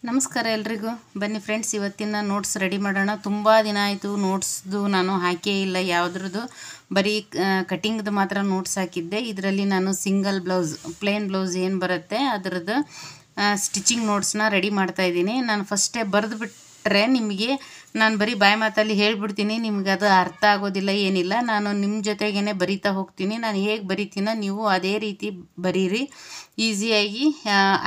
ನಮಸ್ಕಾರ ಎಲ್ರಿಗೂ. ಬನ್ನಿ ಫ್ರೆಂಡ್ಸ್, ಇವತ್ತಿನ ನೋಟ್ಸ್ ರೆಡಿ ಮಾಡೋಣ. ತುಂಬ ದಿನ ಆಯಿತು ನೋಟ್ಸ್ದು ನಾನು ಹಾಕೇ ಇಲ್ಲ ಯಾವುದ್ರದ್ದು, ಬರೀ ಕಟಿಂಗ್ದು ಮಾತ್ರ ನೋಟ್ಸ್ ಹಾಕಿದ್ದೆ. ಇದರಲ್ಲಿ ನಾನು ಸಿಂಗಲ್ ಬ್ಲೌಸ್, ಪ್ಲೇನ್ ಬ್ಲೌಸ್ ಏನು ಬರುತ್ತೆ ಅದರದ್ದು ಸ್ಟಿಚಿಂಗ್ ನೋಟ್ಸ್ನ ರೆಡಿ ಮಾಡ್ತಾಯಿದ್ದೀನಿ. ನಾನು ಫಸ್ಟೇ ಬರೆದುಬಿಟ್ರೆ ನಿಮಗೆ ನಾನು ಬರೀ ಬಾಯಿ ಮಾತಲ್ಲಿ ಹೇಳ್ಬಿಡ್ತೀನಿ, ನಿಮ್ಗೆ ಅದು ಅರ್ಥ ಆಗೋದಿಲ್ಲ, ಏನಿಲ್ಲ. ನಾನು ನಿಮ್ಮ ಜೊತೆಗೇ ಬರಿತಾ ಹೋಗ್ತೀನಿ. ನಾನು ಹೇಗೆ ಬರಿತೀನೋ ನೀವು ಅದೇ ರೀತಿ ಬರೀರಿ, ಈಸಿಯಾಗಿ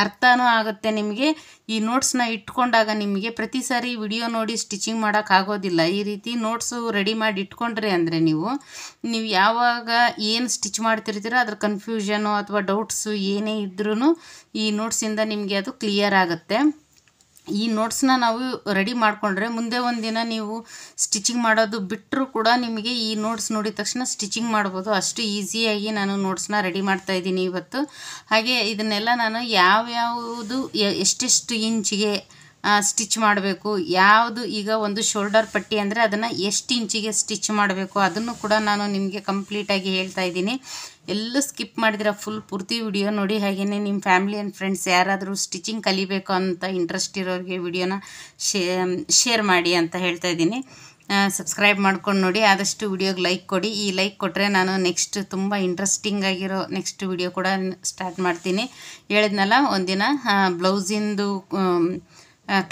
ಅರ್ಥನೂ ಆಗುತ್ತೆ ನಿಮಗೆ. ಈ ನೋಟ್ಸ್ನ ಇಟ್ಕೊಂಡಾಗ ನಿಮಗೆ ಪ್ರತಿ ಸಾರಿ ವಿಡಿಯೋ ನೋಡಿ ಸ್ಟಿಚಿಂಗ್ ಮಾಡೋಕ್ಕಾಗೋದಿಲ್ಲ. ಈ ರೀತಿ ನೋಟ್ಸು ರೆಡಿ ಮಾಡಿ ಇಟ್ಕೊಂಡ್ರಿ ಅಂದರೆ ನೀವು ಯಾವಾಗ ಏನು ಸ್ಟಿಚ್ ಮಾಡ್ತಿರ್ತೀರೋ ಅದ್ರ ಕನ್ಫ್ಯೂಷನು ಅಥವಾ ಡೌಟ್ಸು ಏನೇ ಇದ್ರೂ ಈ ನೋಟ್ಸಿಂದ ನಿಮಗೆ ಅದು ಕ್ಲಿಯರ್ ಆಗುತ್ತೆ. ಈ ನೋಟ್ಸ್ನ ನಾವು ರೆಡಿ ಮಾಡಿಕೊಂಡ್ರೆ ಮುಂದೆ ಒಂದಿನ ನೀವು ಸ್ಟಿಚಿಂಗ್ ಮಾಡೋದು ಬಿಟ್ಟರೂ ಕೂಡ ನಿಮಗೆ ಈ ನೋಟ್ಸ್ ನೋಡಿದ ತಕ್ಷಣ ಸ್ಟಿಚಿಂಗ್ ಮಾಡ್ಬೋದು. ಅಷ್ಟು ಈಸಿಯಾಗಿ ನಾನು ನೋಟ್ಸ್ನ ರೆಡಿ ಮಾಡ್ತಾಯಿದ್ದೀನಿ ಇವತ್ತು. ಹಾಗೆ ಇದನ್ನೆಲ್ಲ ನಾನು ಯಾವ್ಯಾವುದು ಎಷ್ಟೆಷ್ಟು ಇಂಚಿಗೆ ಸ್ಟಿಚ್ ಮಾಡಬೇಕು, ಯಾವುದು ಈಗ ಒಂದು ಶೋಲ್ಡರ್ ಪಟ್ಟಿ ಅಂದರೆ ಅದನ್ನು ಎಷ್ಟು ಇಂಚಿಗೆ ಸ್ಟಿಚ್ ಮಾಡಬೇಕು ಅದನ್ನು ಕೂಡ ನಾನು ನಿಮಗೆ ಕಂಪ್ಲೀಟಾಗಿ ಹೇಳ್ತಾ ಇದ್ದೀನಿ. ಎಲ್ಲೂ ಸ್ಕಿಪ್ ಮಾಡಿದ್ರೆ ಫುಲ್ ಪೂರ್ತಿ ವಿಡಿಯೋ ನೋಡಿ. ಹಾಗೆಯೇ ನಿಮ್ಮ ಫ್ಯಾಮಿಲಿ ಆ್ಯಂಡ್ ಫ್ರೆಂಡ್ಸ್ ಯಾರಾದರೂ ಸ್ಟಿಚಿಂಗ್ ಕಲಿಬೇಕು ಅಂತ ಇಂಟ್ರೆಸ್ಟ್ ಇರೋರಿಗೆ ವಿಡಿಯೋನ ಶೇರ್ ಮಾಡಿ ಅಂತ ಹೇಳ್ತಾ ಇದ್ದೀನಿ. ಸಬ್ಸ್ಕ್ರೈಬ್ ಮಾಡ್ಕೊಂಡು ನೋಡಿ, ಆದಷ್ಟು ವಿಡಿಯೋಗೆ ಲೈಕ್ ಕೊಡಿ. ಈ ಲೈಕ್ ಕೊಟ್ಟರೆ ನಾನು ನೆಕ್ಸ್ಟ್ ತುಂಬ ಇಂಟ್ರೆಸ್ಟಿಂಗ್ ಆಗಿರೋ ನೆಕ್ಸ್ಟ್ ವಿಡಿಯೋ ಕೂಡ ಸ್ಟಾರ್ಟ್ ಮಾಡ್ತೀನಿ. ಹೇಳಿದ್ನಲ್ಲ, ಒಂದಿನ ಬ್ಲೌಸಿಂದು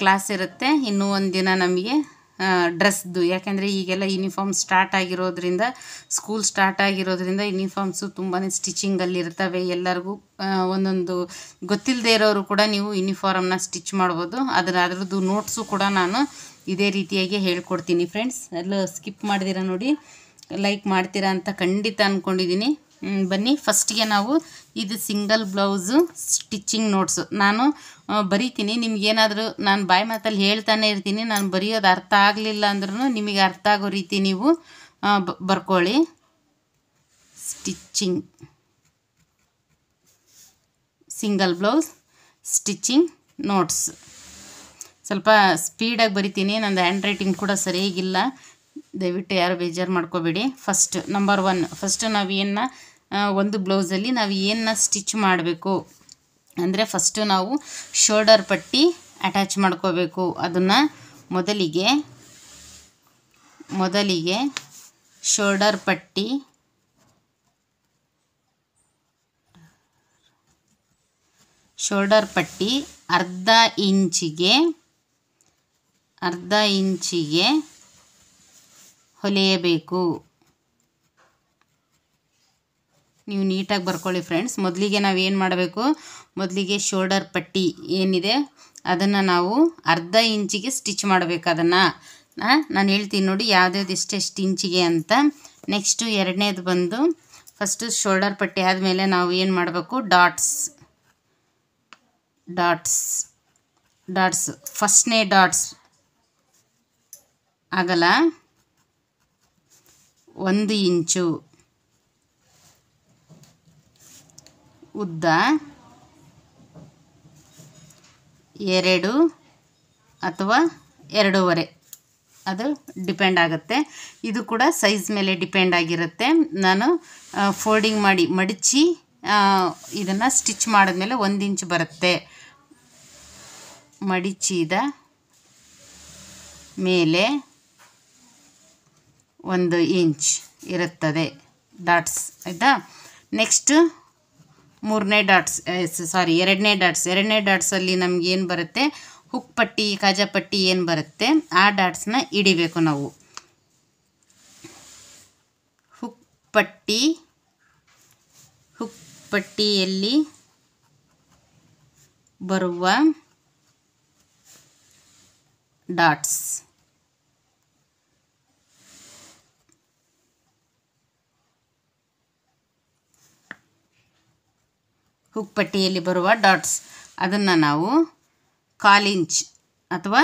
ಕ್ಲಾಸ್ ಇರುತ್ತೆ, ಇನ್ನೂ ಒಂದಿನ ನಮಗೆ ಡ್ರೆಸ್ದು. ಯಾಕೆಂದರೆ ಈಗೆಲ್ಲ ಯೂನಿಫಾರ್ಮ್ ಸ್ಟಾರ್ಟ್ ಆಗಿರೋದ್ರಿಂದ, ಸ್ಕೂಲ್ ಸ್ಟಾರ್ಟ್ ಆಗಿರೋದ್ರಿಂದ ಯೂನಿಫಾರ್ಮ್ಸು ತುಂಬಾ ಸ್ಟಿಚಿಂಗಲ್ಲಿರ್ತವೆ. ಎಲ್ಲರಿಗೂ ಒಂದೊಂದು ಗೊತ್ತಿಲ್ಲದೆ ಇರೋರು ಕೂಡ ನೀವು ಯೂನಿಫಾರ್ಮ್ನ ಸ್ಟಿಚ್ ಮಾಡ್ಬೋದು. ಅದರದ್ದು ನೋಟ್ಸು ಕೂಡ ನಾನು ಇದೇ ರೀತಿಯಾಗಿ ಹೇಳ್ಕೊಡ್ತೀನಿ ಫ್ರೆಂಡ್ಸ್. ಎಲ್ಲ ಸ್ಕಿಪ್ ಮಾಡಿದಿರ ನೋಡಿ, ಲೈಕ್ ಮಾಡ್ತೀರಾ ಅಂತ ಖಂಡಿತ ಅಂದ್ಕೊಂಡಿದ್ದೀನಿ. ಬನ್ನಿ, ಫಸ್ಟಿಗೆ ನಾವು ಇದು ಸಿಂಗಲ್ ಬ್ಲೌಸು ಸ್ಟಿಚಿಂಗ್ ನೋಟ್ಸು ನಾನು ಬರೀತೀನಿ. ನಿಮಗೇನಾದರೂ ನಾನು ಬಾಯಿ ಮಾತಲ್ಲಿ ಹೇಳ್ತಾನೆ ಇರ್ತೀನಿ, ನಾನು ಬರೆಯೋದು ಅರ್ಥ ಆಗಲಿಲ್ಲ ಅಂದ್ರೂ ನಿಮಗೆ ಅರ್ಥ ಆಗೋ ರೀತಿ ನೀವು ಬರ್ಕೊಳ್ಳಿ. Stitching single blouse stitching notes. ಸ್ವಲ್ಪ ಸ್ಪೀಡಾಗಿ ಬರಿತೀನಿ, ನಂದು ಹ್ಯಾಂಡ್ ರೈಟಿಂಗ್ ಕೂಡ ಸರಿಯಾಗಿಲ್ಲ, ದಯವಿಟ್ಟು ಯಾರು ಬೇಜಾರು ಮಾಡ್ಕೋಬೇಡಿ. ನಂಬರ್ 1, ಫಸ್ಟು ನಾವು ಒಂದು ಬ್ಲೌಸಲ್ಲಿ ನಾವು ಏನನ್ನ ಸ್ಟಿಚ್ ಮಾಡಬೇಕು ಅಂದರೆ ಫಸ್ಟು ನಾವು ಶೋಲ್ಡರ್ ಪಟ್ಟಿ ಅಟ್ಯಾಚ್ ಮಾಡ್ಕೋಬೇಕು. ಅದನ್ನು ಮೊದಲಿಗೆ ಶೋಲ್ಡರ್ ಪಟ್ಟಿ ಅರ್ಧ ಇಂಚಿಗೆ ಹೊಲಿಯಬೇಕು. ನೀವು ನೀಟಾಗಿ ಬರ್ಕೊಳ್ಳಿ ಫ್ರೆಂಡ್ಸ್. ಮೊದಲಿಗೆ ನಾವು ಏನು ಮಾಡಬೇಕು, ಮೊದಲಿಗೆ ಶೋಲ್ಡರ್ ಪಟ್ಟಿ ಏನಿದೆ ಅದನ್ನು ನಾವು ಅರ್ಧ ಇಂಚಿಗೆ ಸ್ಟಿಚ್ ಮಾಡಬೇಕು. ಅದನ್ನು ನಾನು ಹೇಳ್ತೀನಿ ನೋಡಿ, ಯಾವ್ದ್ಯಾವ್ದು ಎಷ್ಟೆಷ್ಟು ಇಂಚಿಗೆ ಅಂತ. ನೆಕ್ಸ್ಟು ಎರಡನೇದು ಬಂದು, ಫಸ್ಟು ಶೋಲ್ಡರ್ ಪಟ್ಟಿ ಆದಮೇಲೆ ನಾವು ಏನು ಮಾಡಬೇಕು, ಡಾಟ್ಸ್ ಫಸ್ಟ್ನೇ ಡಾಟ್ಸ್ ಅಗಲ 1 ಇಂಚು, ಉದ್ದ 2 ಅಥವಾ 2.5, ಅದು ಡಿಪೆಂಡ್ ಆಗುತ್ತೆ. ಇದು ಕೂಡ ಸೈಜ್ ಮೇಲೆ ಡಿಪೆಂಡ್ ಆಗಿರುತ್ತೆ. ನಾನು ಫೋಲ್ಡಿಂಗ್ ಮಾಡಿ ಮಡಚಿ ಇದನ್ನು ಸ್ಟಿಚ್ ಮಾಡಿದ್ಮೇಲೆ 1 ಇಂಚ್ ಬರುತ್ತೆ. ಮಡಚಿದ ಮೇಲೆ 1 ಇಂಚ್ ಇರುತ್ತದೆ ಡಾಟ್ಸ್, ಆಯಿತಾ. ನೆಕ್ಸ್ಟು ಎರಡನೇ ಡಾಟ್ಸಲ್ಲಿ ನಮಗೇನು ಬರುತ್ತೆ, ಹುಕ್ ಪಟ್ಟಿ ಕಾಜಾ ಪಟ್ಟಿ ಏನು ಬರುತ್ತೆ ಆ ಡಾಟ್ಸ್ನ ಹಿಡಿಬೇಕು ನಾವು. ಹುಕ್ ಪಟ್ಟಿಯಲ್ಲಿ ಬರುವ ಡಾಟ್ಸ್ ಅದನ್ನು ನಾವು 1/4 ಇಂಚ್ ಅಥವಾ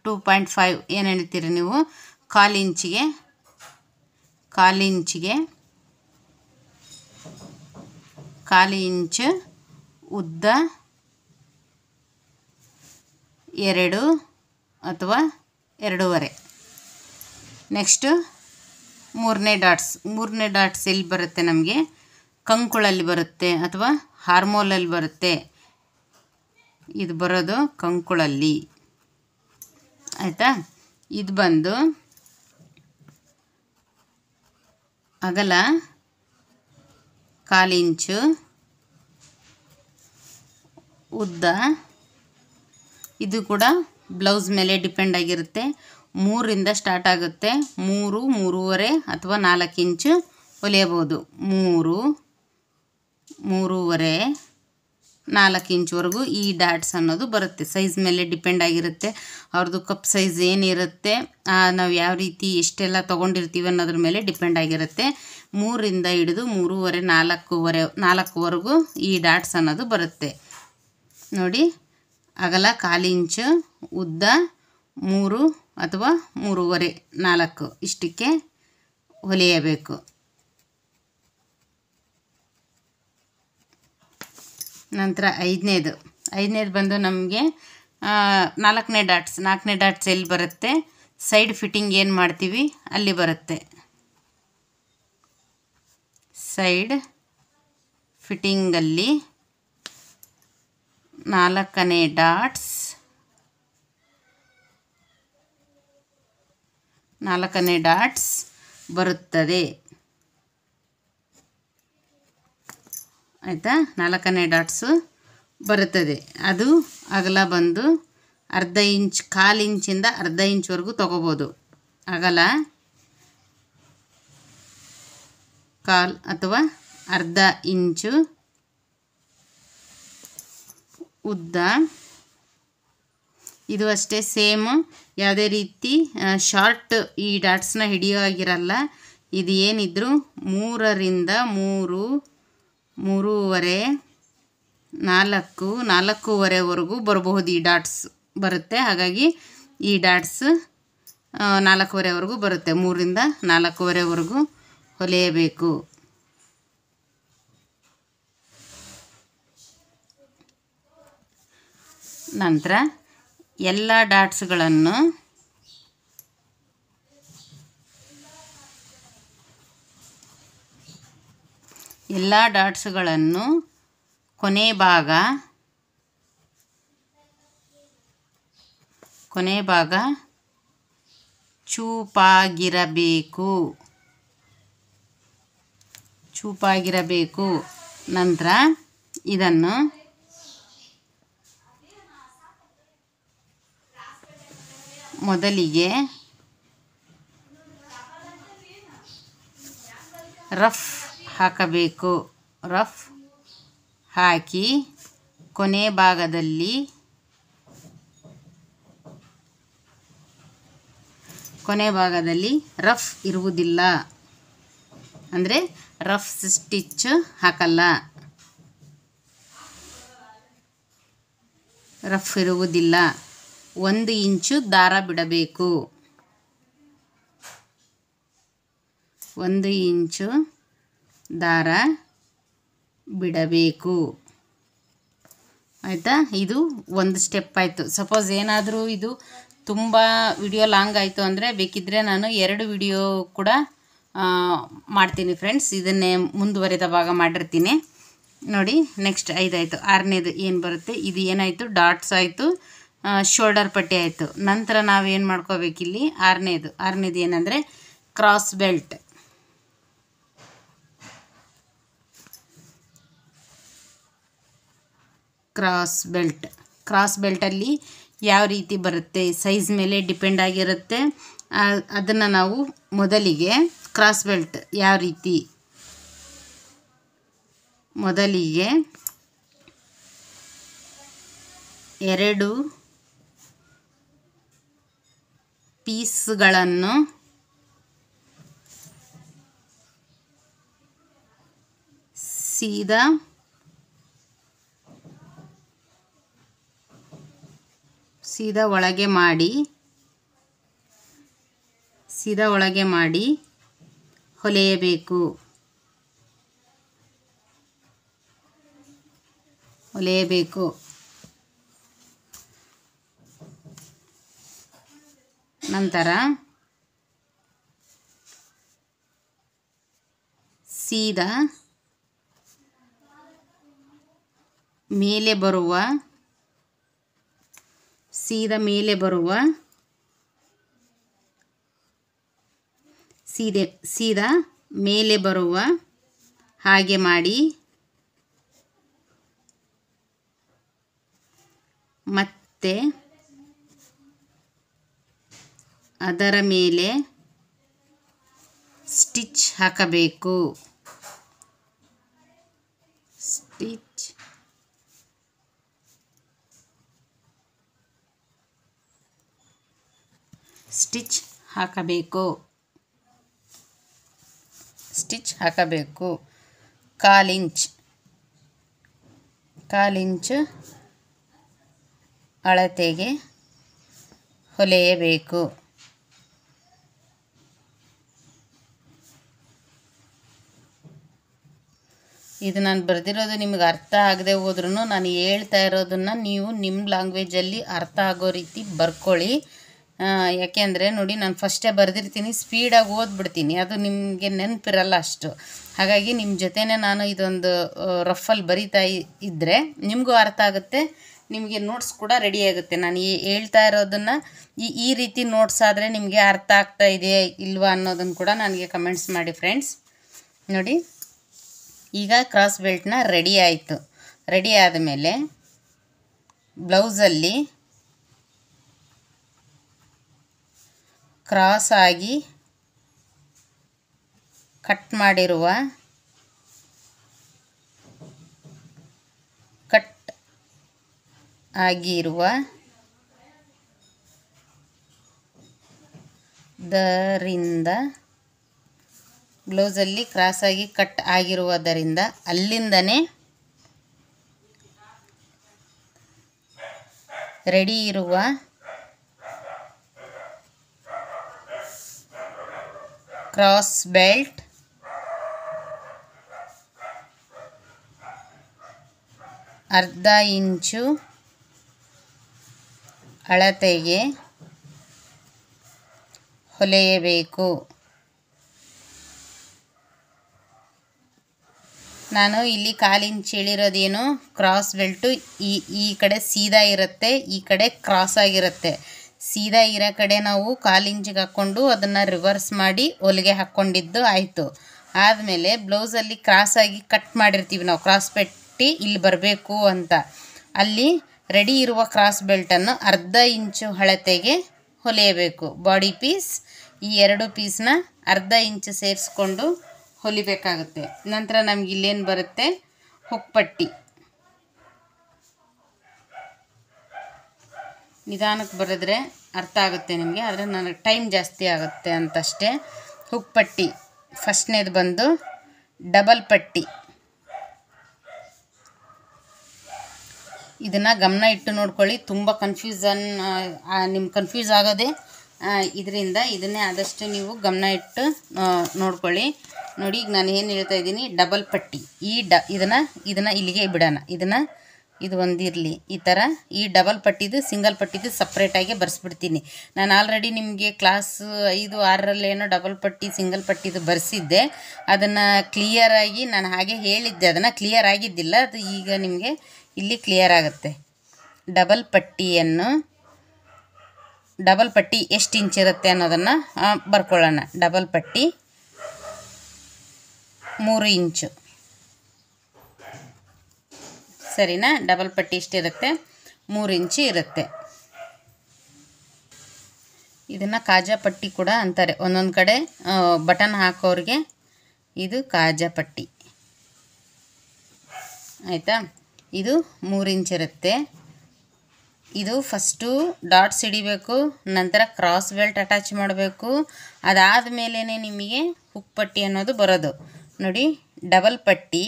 2.5 ಏನು ಹೇಳ್ತೀರಿ ನೀವು, 1/4 ಇಂಚ್ ಉದ್ದ, 2 ಅಥವಾ 2.5. ನೆಕ್ಸ್ಟು ಮೂರನೇ ಡಾಟ್ಸ್ ಎಲ್ಲಿ ಬರುತ್ತೆ ನಮಗೆ, ಕಂಕುಳಲ್ಲಿ ಬರುತ್ತೆ ಅಥವಾ ಹಾರ್ಮೋಲಲ್ಲಿ ಬರುತ್ತೆ. ಇದು ಬರೋದು ಕಂಕುಳಲ್ಲಿ ಆಯಿತಾ. ಇದು ಬಂದು ಅಗಲ 1/4 ಇಂಚು, ಉದ್ದ. ಇದು ಕೂಡ ಬ್ಲೌಸ್ ಮೇಲೆ ಡಿಪೆಂಡ್ ಆಗಿರುತ್ತೆ. 3ರಿಂದ ಸ್ಟಾರ್ಟ್ ಆಗುತ್ತೆ. 3, 3.5 ಅಥವಾ 4 ಇಂಚು ಹೊಲಿಯಬಹುದು. 3, 3.5, 4 ಇಂಚ್ವರೆಗೂ ಈ ಡಾಟ್ಸ್ ಅನ್ನೋದು ಬರುತ್ತೆ. ಸೈಜ್ ಮೇಲೆ ಡಿಪೆಂಡ್ ಆಗಿರುತ್ತೆ. ಅವ್ರದ್ದು ಕಪ್ ಸೈಜ್ ಏನಿರುತ್ತೆ, ನಾವು ಯಾವ ರೀತಿ ಎಷ್ಟೆಲ್ಲ ತೊಗೊಂಡಿರ್ತೀವಿ ಅನ್ನೋದ್ರ ಮೇಲೆ ಡಿಪೆಂಡ್ ಆಗಿರುತ್ತೆ. 3ರಿಂದ ಹಿಡಿದು 3.5, 4ವರೆಗೂ ಈ ಡಾಟ್ಸ್ ಅನ್ನೋದು ಬರುತ್ತೆ ನೋಡಿ. ಅಗಲ 1/4 ಇಂಚು, ಉದ್ದ 3 ಅಥವಾ 3.5, 4 ಇಷ್ಟಕ್ಕೆ ಹೊಲಿಯಬೇಕು. ನಂತರ 5ನೇದು ಬಂದು ನಮಗೆ 4ನೇ ಡಾಟ್ಸ್ ಎಲ್ಲಿ ಬರುತ್ತೆ, ಸೈಡ್ ಫಿಟ್ಟಿಂಗ್ ಏನು ಮಾಡ್ತೀವಿ ಅಲ್ಲಿ ಬರುತ್ತೆ. ಸೈಡ್ ಫಿಟ್ಟಿಂಗಲ್ಲಿ 4ನೇ ಡಾಟ್ಸ್ ಬರುತ್ತದೆ ಆಯಿತಾ. 4ನೇ ಡಾಟ್ಸು ಬರುತ್ತದೆ. ಅದು ಅಗಲ ಬಂದು 1/2 ಇಂಚ್, 1/4 ಇಂಚಿಂದ 1/2 ಇಂಚ್ವರೆಗೂ ತೊಗೋಬೋದು. ಅಗಲ 1/4 ಅಥವಾ 1/2 ಇಂಚು, ಉದ್ದ. ಇದು ಅಷ್ಟೇ ಸೇಮ್, ಯಾವುದೇ ರೀತಿ ಶಾರ್ಟ್ ಈ ಡಾಟ್ಸ್ನ ಹಿಡಿಯೋ ಆಗಿರಲ್ಲ. ಇದು ಏನಿದ್ರು 3ರಿಂದ 3, 3.5, 4, 4.5ವರೆಗೂ ಬರಬಹುದು. ಈ ಡಾಟ್ಸ್ ಬರುತ್ತೆ. ಹಾಗಾಗಿ ಈ ಡಾಟ್ಸ್ 4.5ವರೆಗೂ ಬರುತ್ತೆ. 3ರಿಂದ 4.5ವರೆಗೂ ಹೊಲಿಯಬೇಕು. ನಂತರ ಎಲ್ಲ ಡಾಟ್ಸ್ಗಳನ್ನು ಕೊನೆ ಭಾಗ ಚೂಪಾಗಿರಬೇಕು. ನಂತರ ಇದನ್ನು ಮೊದಲಿಗೆ ರಫ್ ಹಾಕಬೇಕು. ರಫ್ ಹಾಕಿ ಕೊನೆ ಭಾಗದಲ್ಲಿ ರಫ್ ಇರುವುದಿಲ್ಲ, ಅಂದರೆ ರಫ್ ಸ್ಟಿಚ್ ಹಾಕಲ್ಲ. ರಫ್ ಇರುವುದಿಲ್ಲ. 1 ಇಂಚು ದಾರ ಬಿಡಬೇಕು. 1 ಇಂಚು ದಾರ ಬಿಡಬೇಕು ಆಯಿತಾ. ಇದು ಒಂದು ಸ್ಟೆಪ್ ಆಯಿತು. ಸಪೋಸ್ ಏನಾದರೂ ಇದು ತುಂಬ ವಿಡಿಯೋ ಲಾಂಗ್ ಆಯಿತು ಅಂದರೆ ಬೇಕಿದ್ದರೆ ನಾನು 2 ವಿಡಿಯೋ ಕೂಡ ಮಾಡ್ತೀನಿ ಫ್ರೆಂಡ್ಸ್. ಇದನ್ನೇ ಮುಂದುವರೆದ ಭಾಗ ಮಾಡಿರ್ತೀನಿ ನೋಡಿ. ನೆಕ್ಸ್ಟ್ 5 ಆಯಿತು. 6ನೇದು ಏನು ಬರುತ್ತೆ, ಇದು ಏನಾಯಿತು, ಡಾಟ್ಸ್ ಆಯಿತು, ಶೋಲ್ಡರ್ ಪಟ್ಟಿ ಆಯಿತು. ನಂತರ ನಾವೇನು ಮಾಡ್ಕೋಬೇಕಿಲ್ಲಿ, 6ನೇದು ಏನಂದರೆ ಕ್ರಾಸ್ ಬೆಲ್ಟ್. ಕ್ರಾಸ್ ಬೆಲ್ಟಲ್ಲಿ ಯಾವ ರೀತಿ ಬರುತ್ತೆ, ಸೈಜ್ ಮೇಲೆ ಡಿಪೆಂಡ್ ಆಗಿರುತ್ತೆ. ಅದನ್ನು ನಾವು ಮೊದಲಿಗೆ ಕ್ರಾಸ್ ಬೆಲ್ಟ್ ಯಾವ ರೀತಿ, ಮೊದಲಿಗೆ 2 ಪೀಸ್ಗಳನ್ನು ಸೀದಾ ಒಳಗೆ ಮಾಡಿ ಹೊಲಿಯಬೇಕು. ನಂತರ ಸೀದಾ ಮೇಲೆ ಬರುವ ಸೀದಾ ಮೇಲೆ ಬರುವ ಸೀದಾ ಮೇಲೆ ಬರುವ ಹಾಗೆ ಮಾಡಿ ಮತ್ತೆ ಅದರ ಮೇಲೆ ಸ್ಟಿಚ್ ಹಾಕಬೇಕು. ಸ್ಟಿಚ್ ಹಾಕಬೇಕು. ಕಾಲಿಂಚ್ ಅಳತೆಗೆ ಹೊಲೆಯಬೇಕು. ಇದು ನಾನು ಬರೆದಿರೋದು ನಿಮಗೆ ಅರ್ಥ ಆಗದೆ ಹೋದ್ರೂ ನಾನು ಹೇಳ್ತಾ ಇರೋದನ್ನು ನೀವು ನಿಮ್ಮ ಲ್ಯಾಂಗ್ವೇಜಲ್ಲಿ ಅರ್ಥ ಆಗೋ ರೀತಿ ಬರ್ಕೊಳ್ಳಿ. ಯಾಕೆಂದರೆ ನೋಡಿ, ನಾನು ಫಸ್ಟೇ ಬರೆದಿರ್ತೀನಿ, ಸ್ಪೀಡಾಗಿ ಓದ್ಬಿಡ್ತೀನಿ, ಅದು ನಿಮಗೆ ನೆನಪಿರಲ್ಲ ಅಷ್ಟು. ಹಾಗಾಗಿ ನಿಮ್ಮ ಜೊತೆನೇ ನಾನು ಇದೊಂದು ರಫಲ್ಲಿ ಬರಿತಾ ಇದ್ದರೆ ನಿಮಗೂ ಅರ್ಥ ಆಗುತ್ತೆ, ನಿಮಗೆ ನೋಟ್ಸ್ ಕೂಡ ರೆಡಿ ಆಗುತ್ತೆ. ನಾನು ಹೇಳ್ತಾ ಇರೋದನ್ನು ಈ ರೀತಿ ನೋಟ್ಸ್ ಆದರೆ ನಿಮಗೆ ಅರ್ಥ ಆಗ್ತಾ ಇದೆಯಾ ಇಲ್ವಾ ಅನ್ನೋದನ್ನು ಕೂಡ ನನಗೆ ಕಮೆಂಟ್ಸ್ ಮಾಡಿ ಫ್ರೆಂಡ್ಸ್. ನೋಡಿ, ಈಗ ಕ್ರಾಸ್ ಬೆಲ್ಟ್ನ ರೆಡಿ ಆಯಿತು. ರೆಡಿ ಆದಮೇಲೆ ಬ್ಲೌಸಲ್ಲಿ ಕ್ರಾಸ್ ಆಗಿ ಕಟ್ ಆಗಿರುವ ದರಿಂದ ಬ್ಲೌಸಲ್ಲಿ ಕ್ರಾಸಾಗಿ ಕಟ್ ಆಗಿರುವುದರಿಂದ ಅಲ್ಲಿಂದನೇ ರೆಡಿ ಇರುವ ಕ್ರಾಸ್ ಬೆಲ್ಟ್ ಅರ್ಧ ಇಂಚು ಅಳತೆಗೆ ಹೊಲೆಯಬೇಕು. ನಾನು ಇಲ್ಲಿ 1/4 ಇಂಚ್ ಹೇಳಿರೋದೇನು, ಕ್ರಾಸ್ ಬೆಲ್ಟು ಈ ಕಡೆ ಸೀದಾ ಇರುತ್ತೆ, ಈ ಕಡೆ ಕ್ರಾಸ್ ಆಗಿರುತ್ತೆ. ಸೀದಾ ಇರೋ ಕಡೆ ನಾವು 1/4 ಇಂಚಿಗೆ ಹಾಕ್ಕೊಂಡು ಅದನ್ನು ರಿವರ್ಸ್ ಮಾಡಿ ಹೊಲಿಗೆ ಹಾಕ್ಕೊಂಡಿದ್ದು ಆಯಿತು. ಆದಮೇಲೆ ಬ್ಲೌಸಲ್ಲಿ ಕ್ರಾಸಾಗಿ ಕಟ್ ಮಾಡಿರ್ತೀವಿ ನಾವು, ಕ್ರಾಸ್ ಪಟ್ಟಿ ಇಲ್ಲಿ ಬರಬೇಕು ಅಂತ. ಅಲ್ಲಿ ರೆಡಿ ಇರುವ ಕ್ರಾಸ್ ಬೆಲ್ಟನ್ನು ಅರ್ಧ ಇಂಚು ಅಳತೆಗೆ ಹೊಲಿಯಬೇಕು. ಬಾಡಿ ಪೀಸ್, ಈ 2 ಪೀಸ್ನ ಅರ್ಧ ಇಂಚು ಸೇರಿಸ್ಕೊಂಡು ಹೊಲಿಬೇಕಾಗುತ್ತೆ. ನಂತರ ನಮ್ಗೆ ಇಲ್ಲೇನು ಬರುತ್ತೆ, ಹುಕ್ಪಟ್ಟಿ. ನಿಧಾನಕ್ಕೆ ಬರೆದ್ರೆ ಅರ್ಥ ಆಗುತ್ತೆ ನಿಮಗೆ, ಆದರೆ ನನಗೆ ಟೈಮ್ ಜಾಸ್ತಿ ಆಗುತ್ತೆ ಅಂತಷ್ಟೇ. ಹುಕ್ಪಟ್ಟಿ ಫಸ್ಟ್ನೇದು ಬಂದು ಡಬಲ್ ಪಟ್ಟಿ. ಇದನ್ನು ಗಮನ ಇಟ್ಟು ನೋಡ್ಕೊಳ್ಳಿ, ತುಂಬ ನಿಮ್ಗೆ ಕನ್ಫ್ಯೂಸ್ ಆಗೋದೇ ಇದರಿಂದ. ಇದನ್ನೇ ಆದಷ್ಟು ನೀವು ಗಮನ ಇಟ್ಟು ನೋಡ್ಕೊಳ್ಳಿ. ನೋಡಿ, ಈಗ ನಾನು ಏನು ಹೇಳ್ತಾ ಇದ್ದೀನಿ, ಡಬಲ್ ಪಟ್ಟಿ. ಇದನ್ನು ಇಲ್ಲಿಗೆ ಬಿಡೋಣ, ಇದು ಒಂದಿರಲಿ. ಈ ಥರ ಈ ಡಬಲ್ ಪಟ್ಟಿದು ಸಿಂಗಲ್ ಪಟ್ಟಿದು ಸಪ್ರೇಟಾಗಿ ಬರೆಸ್ಬಿಡ್ತೀನಿ. ನಾನು ಆಲ್ರೆಡಿ ನಿಮಗೆ ಕ್ಲಾಸ್ 5, 6ರಲ್ಲೇನೋ ಡಬಲ್ ಪಟ್ಟಿ ಸಿಂಗಲ್ ಪಟ್ಟಿದು ಬರೆಸಿದ್ದೆ. ಅದನ್ನು ಕ್ಲಿಯರಾಗಿ ನಾನು ಹಾಗೆ ಹೇಳಿದ್ದೆ, ಅದನ್ನು ಕ್ಲಿಯರ್ ಆಗಿದ್ದಿಲ್ಲ, ಅದು ಈಗ ನಿಮಗೆ ಇಲ್ಲಿ ಕ್ಲಿಯರ್ ಆಗುತ್ತೆ. ಡಬಲ್ ಪಟ್ಟಿ ಎಷ್ಟು ಇಂಚ್ ಇರುತ್ತೆ ಅನ್ನೋದನ್ನು ಬರ್ಕೊಳ್ಳೋಣ. ಡಬಲ್ ಪಟ್ಟಿ 3 ಇಂಚು, ಸರಿನಾ? ಡಬಲ್ ಪಟ್ಟಿ ಇಷ್ಟಿರುತ್ತೆ, 3 ಇಂಚು ಇರುತ್ತೆ. ಇದನ್ನು ಕಾಜಾ ಪಟ್ಟಿ ಕೂಡ ಅಂತಾರೆ. ಒಂದೊಂದು ಕಡೆ ಬಟನ್ ಹಾಕೋರಿಗೆ ಇದು ಕಾಜಾ ಪಟ್ಟಿ, ಆಯಿತಾ? ಇದು 3 ಇಂಚ್ ಇರುತ್ತೆ. ಇದು ಫಸ್ಟು ಡಾಟ್ಸ್ ಹಿಡಿಬೇಕು, ನಂತರ ಕ್ರಾಸ್ ಬೆಲ್ಟ್ ಅಟ್ಯಾಚ್ ಮಾಡಬೇಕು, ಅದಾದ ಮೇಲೇ ನಿಮಗೆ ಹುಕ್ ಪಟ್ಟಿ ಅನ್ನೋದು ಬರೋದು. ನೋಡಿ, ಡಬಲ್ ಪಟ್ಟಿ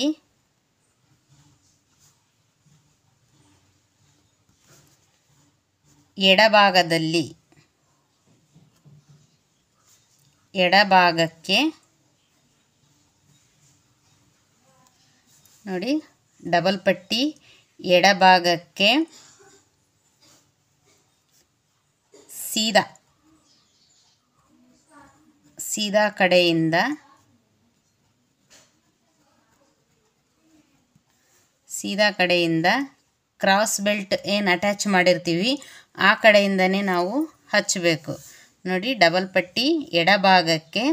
ಎಡಭಾಗಕ್ಕೆ ನೋಡಿ, ಡಬಲ್ ಪಟ್ಟಿ ಎಡಭಾಗಕ್ಕೆ ಸೀದಾ ಕಡೆಯಿಂದ ಕ್ರಾಸ್ ಬೆಲ್ಟ್ ಏನು ಅಟ್ಯಾಚ್ ಮಾಡಿರ್ತೀವಿ ಆ ಕಡೆಯಿಂದನೇ ನಾವು ಹಚ್ಚಬೇಕು ನೋಡಿ. ಡಬಲ್ ಪಟ್ಟಿ ಎಡಭಾಗಕ್ಕೆ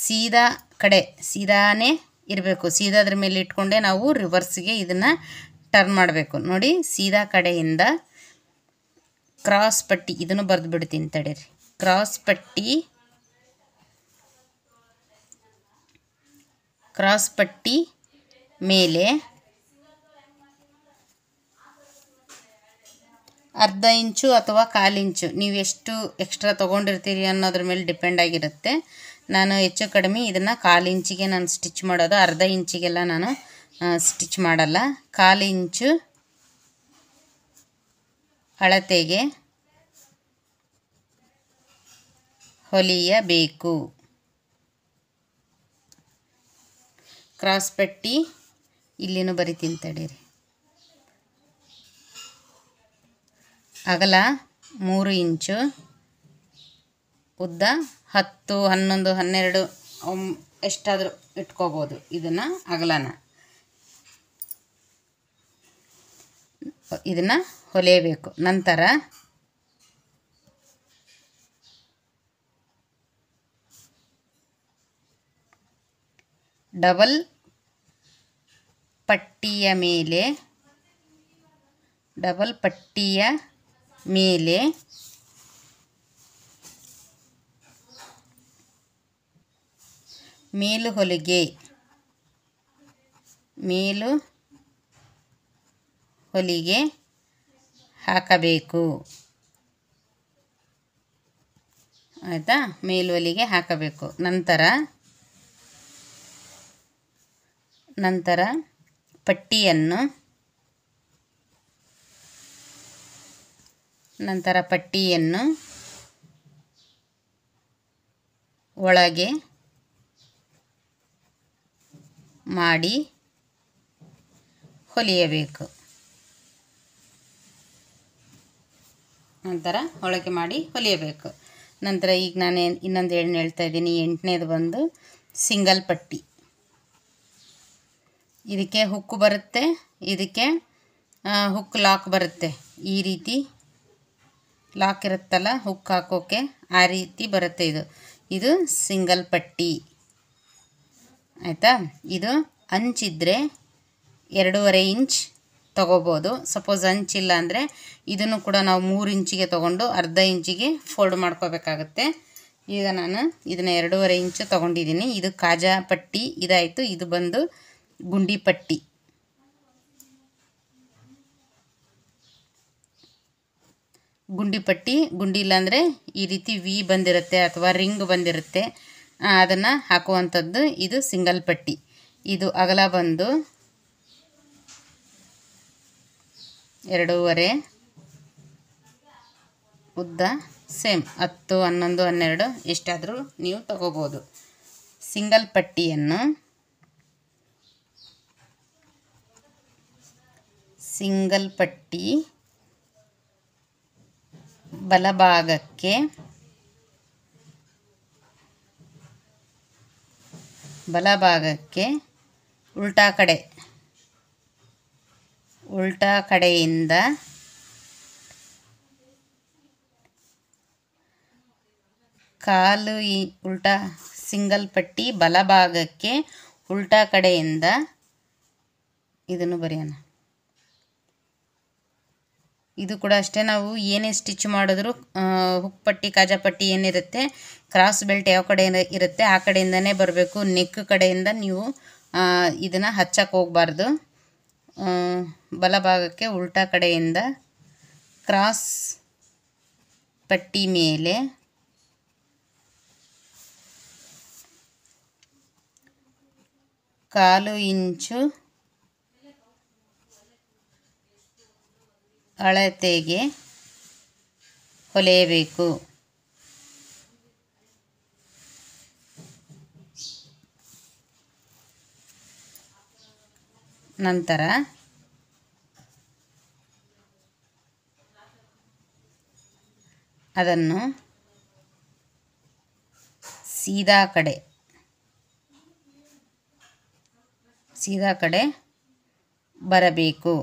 ಸೀದಾ ಕಡೆ ಸೀದಾನೇ ಇರಬೇಕು. ಸೀದಾದ್ರ ಮೇಲೆ ಇಟ್ಕೊಂಡೆ ನಾವು ರಿವರ್ಸ್ಗೆ ಇದನ್ನು ಟರ್ನ್ ಮಾಡಬೇಕು ನೋಡಿ. ಸೀದಾ ಕಡೆಯಿಂದ ಕ್ರಾಸ್ ಪಟ್ಟಿ ಇದನ್ನು ಬರೆದು ಬಿಡ್ತೀನಿ ತಡೀರಿ. ಕ್ರಾಸ್ ಪಟ್ಟಿ ಮೇಲೆ ಅರ್ಧ ಇಂಚು ಅಥವಾ 1/4 ಇಂಚು ನೀವು ಎಷ್ಟು ಎಕ್ಸ್ಟ್ರಾ ತೊಗೊಂಡಿರ್ತೀರಿ ಅನ್ನೋದ್ರ ಮೇಲೆ ಡಿಪೆಂಡ್ ಆಗಿರುತ್ತೆ. ನಾನು ಹೆಚ್ಚು ಕಡಿಮೆ ಇದನ್ನು 1/4 ಇಂಚಿಗೆ ನಾನು ಸ್ಟಿಚ್ ಮಾಡೋದು, ಅರ್ಧ ಇಂಚಿಗೆಲ್ಲ ನಾನು ಸ್ಟಿಚ್ ಮಾಡಲ್ಲ. 1/4 ಇಂಚು ಅಳತೆಗೆ ಹೊಲಿಯಬೇಕು. ಕ್ರಾಸ್ ಪಟ್ಟಿ ಇಲ್ಲಿನೂ ಬರಿತೀನಿ ತಡೀರಿ. ಅಗಲ 3 ಇಂಚು, ಉದ್ದ 10, 11, 12 ಎಷ್ಟಾದರೂ ಇಟ್ಕೋಬೋದು. ಇದನ್ನು ಅಗಲನ ಇದನ್ನು ಹೊಲಿಯಬೇಕು. ನಂತರ ಡಬಲ್ ಪಟ್ಟಿಯ ಮೇಲೆ ಮೇಲು ಹೊಲಿಗೆ ಹಾಕಬೇಕು. ಆಯಿತಾ? ಮೇಲು ಹೊಲಿಗೆ ಹಾಕಬೇಕು. ನಂತರ ಪಟ್ಟಿಯನ್ನು ಒಳಗೆ ಮಾಡಿ ಹೊಲಿಯಬೇಕು. ನಂತರ ಈಗ ನಾನು ಇನ್ನೊಂದು ಹೇಳ್ತಾ ಇದ್ದೀನಿ. 8ನೇದು ಬಂದು ಸಿಂಗಲ್ ಪಟ್ಟಿ. ಇದಕ್ಕೆ ಹುಕ್ಕು ಬರುತ್ತೆ, ಇದಕ್ಕೆ ಹುಕ್ ಲಾಕ್ ಬರುತ್ತೆ. ಈ ರೀತಿ ಲಾಕ್ ಇರುತ್ತಲ್ಲ ಹುಕ್ ಹಾಕೋಕ್ಕೆ, ಆ ರೀತಿ ಬರುತ್ತೆ. ಇದು ಸಿಂಗಲ್ ಪಟ್ಟಿ. ಆಯಿತಾ? ಇದು ಅಂಚಿದ್ರೆ 2.5 ಇಂಚ್ ತೊಗೋಬೋದು. ಸಪೋಸ್ ಅಂಚಿಲ್ಲ ಅಂದರೆ ಇದನ್ನು ಕೂಡ ನಾವು 3 ಇಂಚಿಗೆ ತೊಗೊಂಡು ಅರ್ಧ ಇಂಚಿಗೆ ಫೋಲ್ಡ್ ಮಾಡ್ಕೋಬೇಕಾಗತ್ತೆ. ಈಗ ನಾನು ಇದನ್ನು 2.5 ಇಂಚು ತೊಗೊಂಡಿದ್ದೀನಿ. ಇದು ಕಾಜಾ ಪಟ್ಟಿ ಇದಾಯಿತು. ಇದು ಬಂದು ಗುಂಡಿ ಪಟ್ಟಿ. ಗುಂಡಿ ಇಲ್ಲಾಂದರೆ ಈ ರೀತಿ ವಿ ಬಂದಿರುತ್ತೆ ಅಥವಾ ರಿಂಗ್ ಬಂದಿರುತ್ತೆ, ಅದನ್ನು ಹಾಕುವಂಥದ್ದು. ಇದು ಸಿಂಗಲ್ ಪಟ್ಟಿ. ಇದು ಅಗಲ ಬಂದು 2.5, ಉದ್ದ ಸೇಮ್ 10, 11, 12 ಎಷ್ಟಾದರೂ ನೀವು ತಗೋಬೋದು. ಸಿಂಗಲ್ ಪಟ್ಟಿ ಬಲಭಾಗಕ್ಕೆ ಉಲ್ಟಾ ಕಡೆಯಿಂದ ಸಿಂಗಲ್ ಪಟ್ಟಿ ಬಲಭಾಗಕ್ಕೆ ಉಲ್ಟಾ ಕಡೆಯಿಂದ ಇದನ್ನು ಬರೆಯೋಣ. ಇದು ಕೂಡ ಅಷ್ಟೇ. ನಾವು ಏನೇ ಸ್ಟಿಚ್ ಮಾಡಿದ್ರು ಹುಕ್ ಪಟ್ಟಿ ಕಾಜಾ ಪಟ್ಟಿ ಏನಿರುತ್ತೆ, ಕ್ರಾಸ್ ಬೆಲ್ಟ್ ಯಾವ ಕಡೆ ಇರುತ್ತೆ ಆ ಕಡೆಯಿಂದನೇ ಬರಬೇಕು. ನೆಕ್ ಕಡೆಯಿಂದ ನೀವು ಇದನ್ನು ಹಚ್ಚಕ್ಕೆ ಹೋಗಬಾರ್ದು. ಬಲಭಾಗಕ್ಕೆ ಉಲ್ಟಾ ಕಡೆಯಿಂದ ಕ್ರಾಸ್ ಪಟ್ಟಿ ಮೇಲೆ ಕಾಲು ಇಂಚು ಅಳತೆಗೆ ಹೊಲಿಯಬೇಕು. ನಂತರ ಅದನ್ನು ಸೀದಾ ಕಡೆ ಬರಬೇಕು.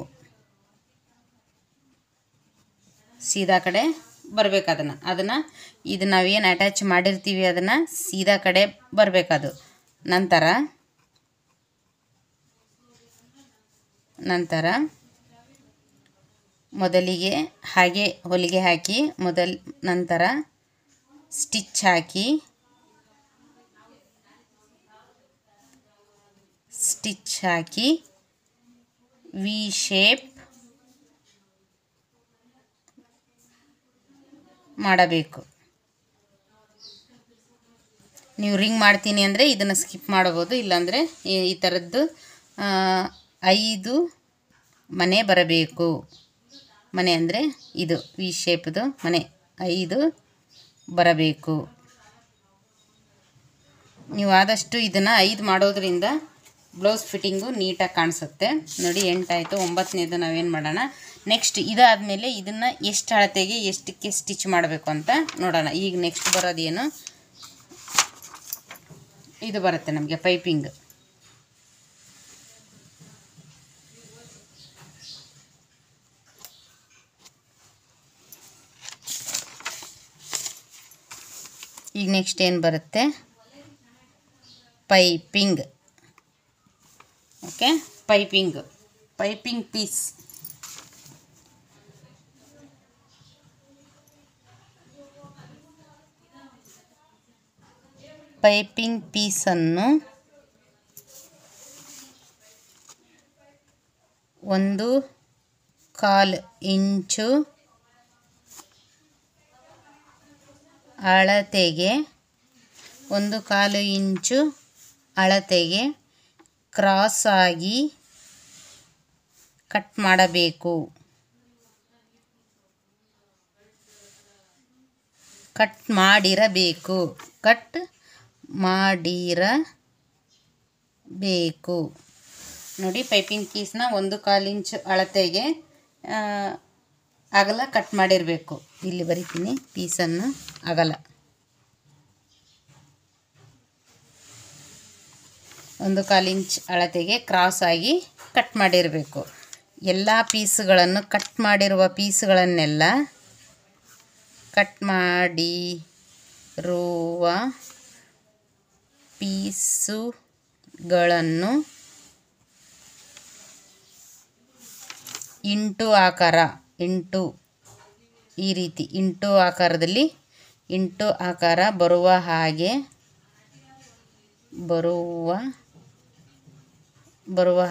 ಸೀದಾ ಕಡೆ ಬರಬೇಕು. ಅದನ್ನು ಇದು ನಾವೇನು ಅಟ್ಯಾಚ್ ಮಾಡಿರ್ತೀವಿ ಅದನ್ನು ಸೀದಾ ಕಡೆ ಬರಬೇಕದು. ನಂತರ ಮೊದಲಿಗೆ ಹಾಗೆ ಹೊಲಿಗೆ ಹಾಕಿ ನಂತರ ಸ್ಟಿಚ್ ಹಾಕಿ ವಿ ಶೇಪ್ ಮಾಡಬೇಕು. ನೀವು ರಿಂಗ್ ಮಾಡ್ತೀನಿ ಅಂದರೆ ಇದನ್ನು ಸ್ಕಿಪ್ ಮಾಡಬಹುದು, ಇಲ್ಲಾಂದರೆ ಈ ಥರದ್ದು 5 ಮನೆ ಬರಬೇಕು. ಮನೆ ಅಂದರೆ ಇದು ವಿ ಶೇಪ್ದು ಮನೆ 5 ಬರಬೇಕು. ನೀವು ಆದಷ್ಟು ಇದನ್ನು 5 ಮಾಡೋದ್ರಿಂದ ಬ್ಲೌಸ್ ಫಿಟ್ಟಿಂಗು ನೀಟಾಗಿ ಕಾಣಿಸುತ್ತೆ. ನೋಡಿ 8 ಆಯಿತು. 9ನೇದು ನಾವೇನು ಮಾಡೋಣ, ನೆಕ್ಸ್ಟ್ ಇದಾದಮೇಲೆ ಇದನ್ನು ಎಷ್ಟು ಅಳತೆಗೆ ಎಷ್ಟಕ್ಕೆ ಸ್ಟಿಚ್ ಮಾಡಬೇಕು ಅಂತ ನೋಡೋಣ. ಈಗ ನೆಕ್ಸ್ಟ್ ಬರೋದೇನು, ಇದು ಬರುತ್ತೆ ನಮಗೆ ಪೈಪಿಂಗ್. ಈಗ ನೆಕ್ಸ್ಟ್ ಏನು ಬರುತ್ತೆ, piping. Okay, piping piece. Piping ಪೀಸನ್ನು 1/4 ಇಂಚು ಅಳತೆಗೆ 1/4 ಇಂಚು ಅಳತೆಗೆ ಕ್ರಾಸ್ ಆಗಿ ಕಟ್ ಮಾಡಬೇಕು. ಕಟ್ ಮಾಡಿರಬೇಕು. ನೋಡಿ, ಪೈಪಿಂಗ್ ಪೀಸ್ನ 1/4 ಇಂಚು ಅಳತೆಗೆ ಅಗಲ ಕಟ್ ಮಾಡಿರಬೇಕು. ಇಲ್ಲಿ ಬರಿತೀನಿ, ಪೀಸನ್ನು ಅಗಲ 1/4 ಇಂಚ್ ಅಳತೆಗೆ ಕ್ರಾಸ್ ಆಗಿ ಕಟ್ ಮಾಡಿರಬೇಕು. ಎಲ್ಲ ಪೀಸ್ಗಳನ್ನು ಕಟ್ ಮಾಡಿರುವ ಪೀಸ್ಗಳನ್ನೆಲ್ಲ ಕಟ್ ಮಾಡಿರುವ ಪೀಸುಗಳನ್ನು ಈ ರೀತಿ ಇಂಟು ಆಕಾರದಲ್ಲಿ ಆಕಾರ ಬರುವ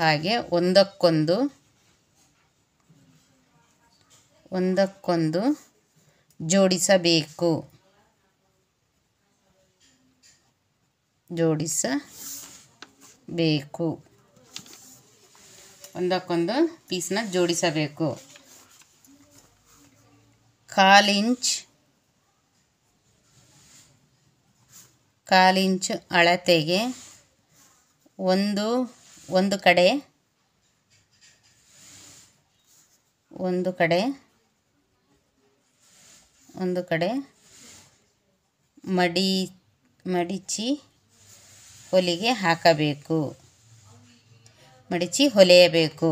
ಹಾಗೆ ಒಂದಕ್ಕೊಂದು ಜೋಡಿಸಬೇಕು. ಒಂದಕ್ಕೊಂದು ಪೀಸ್ನ ಜೋಡಿಸಬೇಕು. 1/4 ಇಂಚು ಅಳತೆಗೆ ಒಂದು ಕಡೆ ಮಡಿಚಿ ಹೊಲಿಯಬೇಕು.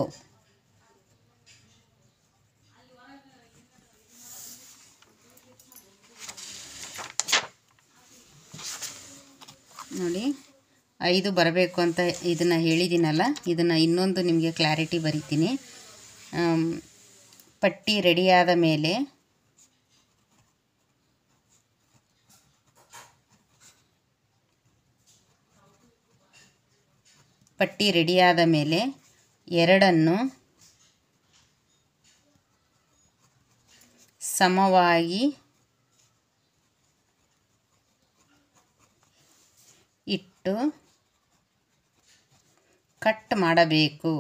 ನೋಡಿ, 5 ಬರಬೇಕು ಅಂತ ಇದನ್ನು ಹೇಳಿದ್ದೀನಲ್ಲ, ಇದನ್ನು ಇನ್ನೊಂದು ನಿಮಗೆ ಕ್ಲಾರಿಟಿ ಬರಿತೀನಿ. ಪಟ್ಟಿ ರೆಡಿಯಾದ ಮೇಲೆ ಎರಡನ್ನು ಸಮವಾಗಿ ಇಟ್ಟು ಕಟ್ ಮಾಡಬೇಕು.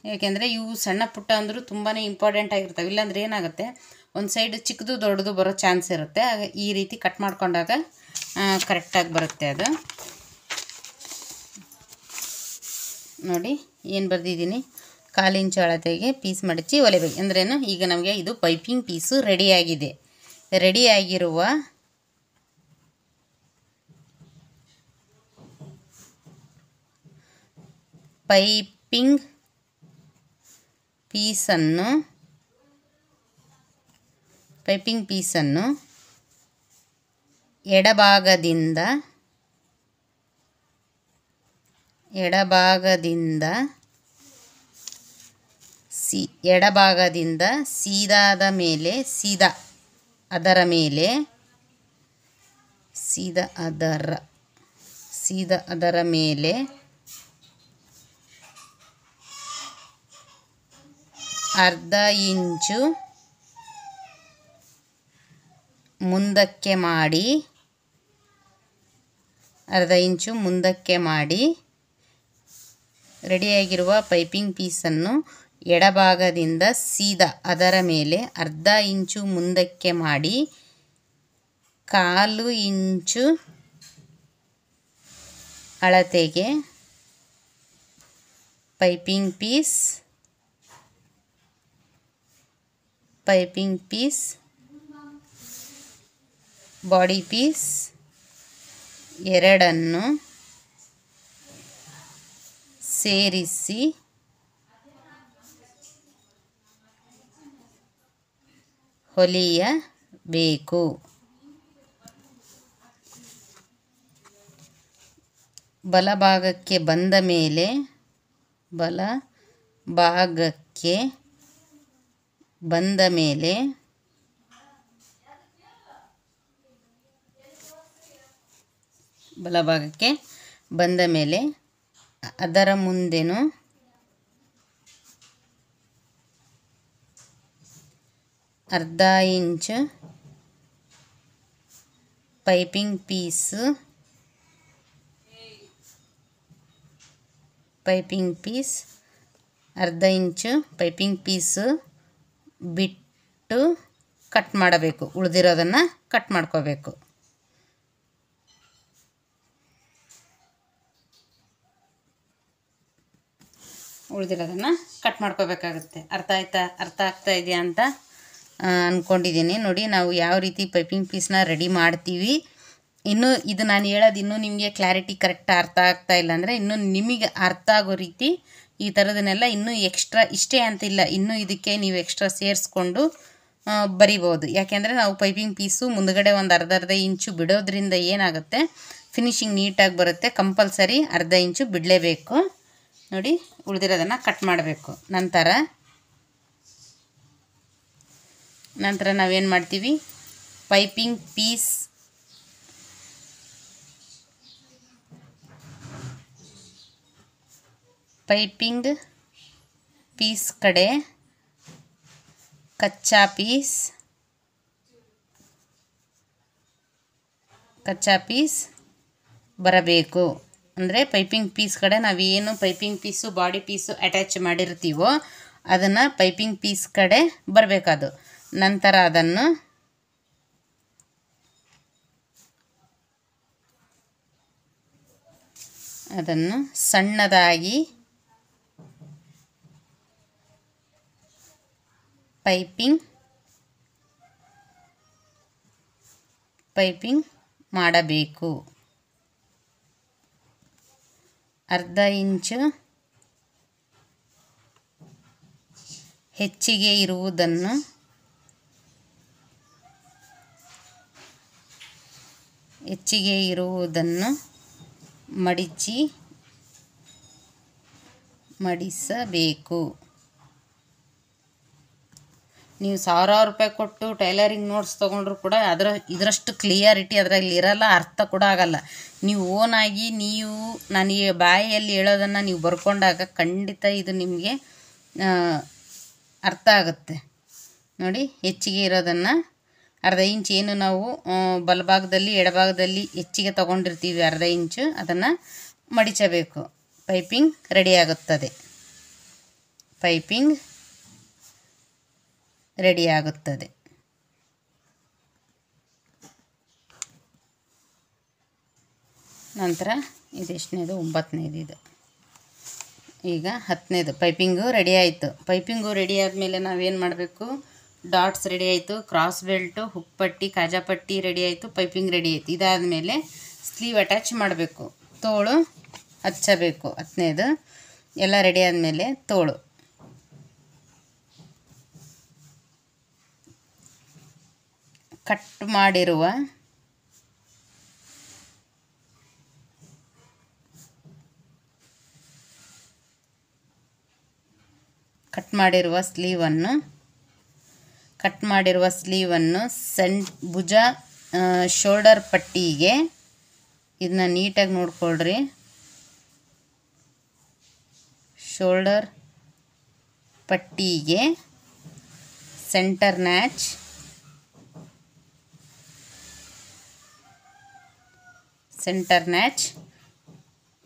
ಯಾಕೆಂದರೆ ಇವು ಸಣ್ಣ ಪುಟ್ಟ ಅಂದರೂ ತುಂಬಾ ಇಂಪಾರ್ಟೆಂಟ್ ಆಗಿರ್ತವೆ. ಇಲ್ಲಾಂದರೆ ಏನಾಗುತ್ತೆ, ಒಂದು ಸೈಡ್ ಚಿಕ್ಕದು ದೊಡ್ಡದು ಬರೋ ಚಾನ್ಸ್ ಇರುತ್ತೆ. ಈ ರೀತಿ ಕಟ್ ಮಾಡ್ಕೊಂಡಾಗ ಕರೆಕ್ಟಾಗಿ ಬರುತ್ತೆ ಅದು. ನೋಡಿ, ಏನು ಬರೆದಿದ್ದೀನಿ, 1/4 ಇಂಚು ಅಳತೆಗೆ ಪೀಸ್ ಮಡಚಿ ಹೊಲಿಬೇಕು ಅಂದ್ರೇನು. ಈಗ ನಮಗೆ ಇದು ಪೈಪಿಂಗ್ ಪೀಸು ರೆಡಿಯಾಗಿದೆ. ರೆಡಿಯಾಗಿರುವ ಪೈಪಿಂಗ್ ಪೈಪಿಂಗ್ ಪೀಸನ್ನು ಎಡಭಾಗದಿಂದ ಸೀದಾ ಅದರ ಮೇಲೆ ಅರ್ಧ ಇಂಚು ಮುಂದಕ್ಕೆ ಮಾಡಿ ರೆಡಿಯಾಗಿರುವ ಪೈಪಿಂಗ್ ಪೀಸನ್ನು ಎಡಭಾಗದಿಂದ ಸೀದಾ ಅದರ ಮೇಲೆ ಅರ್ಧ ಇಂಚು ಮುಂದಕ್ಕೆ ಮಾಡಿ 1/4 ಇಂಚು ಅಳತೆಗೆ ಪೈಪಿಂಗ್ ಪೀಸ್ ಬಾಡಿ ಪೀಸ್ ಎರಡನ್ನು ಸೇರಿಸಿ ಹೊಲಿಯಬೇಕು. ಬಲಭಾಗಕ್ಕೆ ಬಂದ ಮೇಲೆ ಅದರ ಮುಂದೆನೂ ಅರ್ಧ ಇಂಚು ಪೈಪಿಂಗ್ ಪೀಸ್ ಬಿಟ್ಟು ಕಟ್ ಮಾಡಬೇಕು. ಉಳಿದಿರೋದನ್ನು ಕಟ್ ಮಾಡ್ಕೋಬೇಕು. ಅರ್ಥ ಆಗ್ತಾ ಇದೆಯಾ ಅಂತ ಅಂದ್ಕೊಂಡಿದ್ದೀನಿ. ನೋಡಿ, ನಾವು ಯಾವ ರೀತಿ ಪೈಪಿಂಗ್ ಪೀಸ್ನ ರೆಡಿ ಮಾಡ್ತೀವಿ. ಇನ್ನೂ ಇದು ನಾನು ಹೇಳೋದು ಇನ್ನೂ ನಿಮಗೆ ಕ್ಲಾರಿಟಿ ಕರೆಕ್ಟ್ ಅರ್ಥ ಆಗ್ತಾ ಇಲ್ಲ ಅಂದರೆ ಇನ್ನೂ ನಿಮಗೆ ಅರ್ಥ ಆಗೋ ರೀತಿ ಈ ಥರದನ್ನೆಲ್ಲ ಇನ್ನೂ ಎಕ್ಸ್ಟ್ರಾ, ಇಷ್ಟೇ ಅಂತಿಲ್ಲ, ಇನ್ನೂ ಇದಕ್ಕೆ ನೀವು ಎಕ್ಸ್ಟ್ರಾ ಸೇರಿಸ್ಕೊಂಡು ಬರಿಬೋದು. ಯಾಕೆಂದರೆ ನಾವು ಪೈಪಿಂಗ್ ಪೀಸು ಮುಂದುಗಡೆ ಒಂದು ಅರ್ಧ ಇಂಚು ಬಿಡೋದ್ರಿಂದ ಏನಾಗುತ್ತೆ, ಫಿನಿಶಿಂಗ್ ನೀಟಾಗಿ ಬರುತ್ತೆ. ಕಂಪಲ್ಸರಿ ಅರ್ಧ ಇಂಚು ಬಿಡಲೇಬೇಕು. ನೋಡಿ, ಉಳಿದಿರೋದನ್ನು ಕಟ್ ಮಾಡಬೇಕು. ನಂತರ ನಾವೇನು ಮಾಡ್ತೀವಿ, ಪೈಪಿಂಗ್ ಪೀಸ್ ಕಡೆ ಕಚ್ಚಾ ಪೀಸ್ ಬರಬೇಕು. ಅಂದರೆ ಪೈಪಿಂಗ್ ಪೀಸ್ ಕಡೆ ನಾವೇನು piping piece body piece attach ಮಾಡಿರ್ತೀವೋ ಅದನ್ನು ಪೈಪಿಂಗ್ ಪೀಸ್ ಕಡೆ ಬರಬೇಕದು. ನಂತರ ಅದನ್ನು ಸಣ್ಣದಾಗಿ ಪೈಪಿಂಗ್ ಮಾಡಬೇಕು. ಅರ್ಧ ಇಂಚು ಹೆಚ್ಚಿಗೆ ಇರುವುದನ್ನು ಮಡಿಸಬೇಕು. ನೀವು 1000 ರೂಪಾಯಿ ಕೊಟ್ಟು ಟೈಲರಿಂಗ್ ನೋಟ್ಸ್ ತೊಗೊಂಡ್ರು ಕೂಡ ಇದರಷ್ಟು ಕ್ಲಿಯರಿಟಿ ಅದರಲ್ಲಿ ಇರಲ್ಲ, ಅರ್ಥ ಕೂಡ ಆಗಲ್ಲ. ನೀವು ಓನಾಗಿ ನಾನು ಈ ಬಾಯಲ್ಲಿ ಹೇಳೋದನ್ನು ನೀವು ಬರ್ಕೊಂಡಾಗ ಖಂಡಿತ ಇದು ನಿಮಗೆ ಅರ್ಥ ಆಗುತ್ತೆ. ನೋಡಿ, ಹೆಚ್ಚಿಗೆ ಇರೋದನ್ನು ಅರ್ಧ ಇಂಚು ಏನು ನಾವು ಬಲಭಾಗದಲ್ಲಿ ಎಡಭಾಗದಲ್ಲಿ ಹೆಚ್ಚಿಗೆ ತೊಗೊಂಡಿರ್ತೀವಿ ಅರ್ಧ ಇಂಚು, ಅದನ್ನು ಮಡಿಚಬೇಕು. ಪೈಪಿಂಗ್ ರೆಡಿಯಾಗುತ್ತದೆ. ನಂತರ ಇದೆಷ್ಟನೇದು, 9ನೇದು ಇದು. ಈಗ 10ನೇದು ಪೈಪಿಂಗು ರೆಡಿ ಆಯಿತು. ಪೈಪಿಂಗು ರೆಡಿ ಆದಮೇಲೆ ನಾವೇನು ಮಾಡಬೇಕು, ಡಾಟ್ಸ್ ರೆಡಿ ಆಯಿತು, ಕ್ರಾಸ್ ಬೆಲ್ಟು, ಹುಕ್ ಪಟ್ಟಿ, ಕಾಜಾ ಪಟ್ಟಿ ರೆಡಿ ಆಯಿತು, ಪೈಪಿಂಗ್ ರೆಡಿ ಆಯಿತು. ಇದಾದಮೇಲೆ ಸ್ಲೀವ್ ಅಟ್ಯಾಚ್ ಮಾಡಬೇಕು, ತೋಳು ಹಚ್ಚಬೇಕು. 10ನೇದು ಎಲ್ಲ ರೆಡಿ ಆದಮೇಲೆ ತೋಳು ಕಟ್ ಮಾಡಿರುವ ಸ್ಲೀವನ್ನು ಭುಜ ಶೋಲ್ಡರ್ ಪಟ್ಟಿಗೆ ಇದನ್ನ ನೀಟಾಗಿ ನೋಡ್ಕೊಳ್ರಿ. ಶೋಲ್ಡರ್ ಪಟ್ಟಿಗೆ ಸೆಂಟರ್ ನ್ಯಾಚ್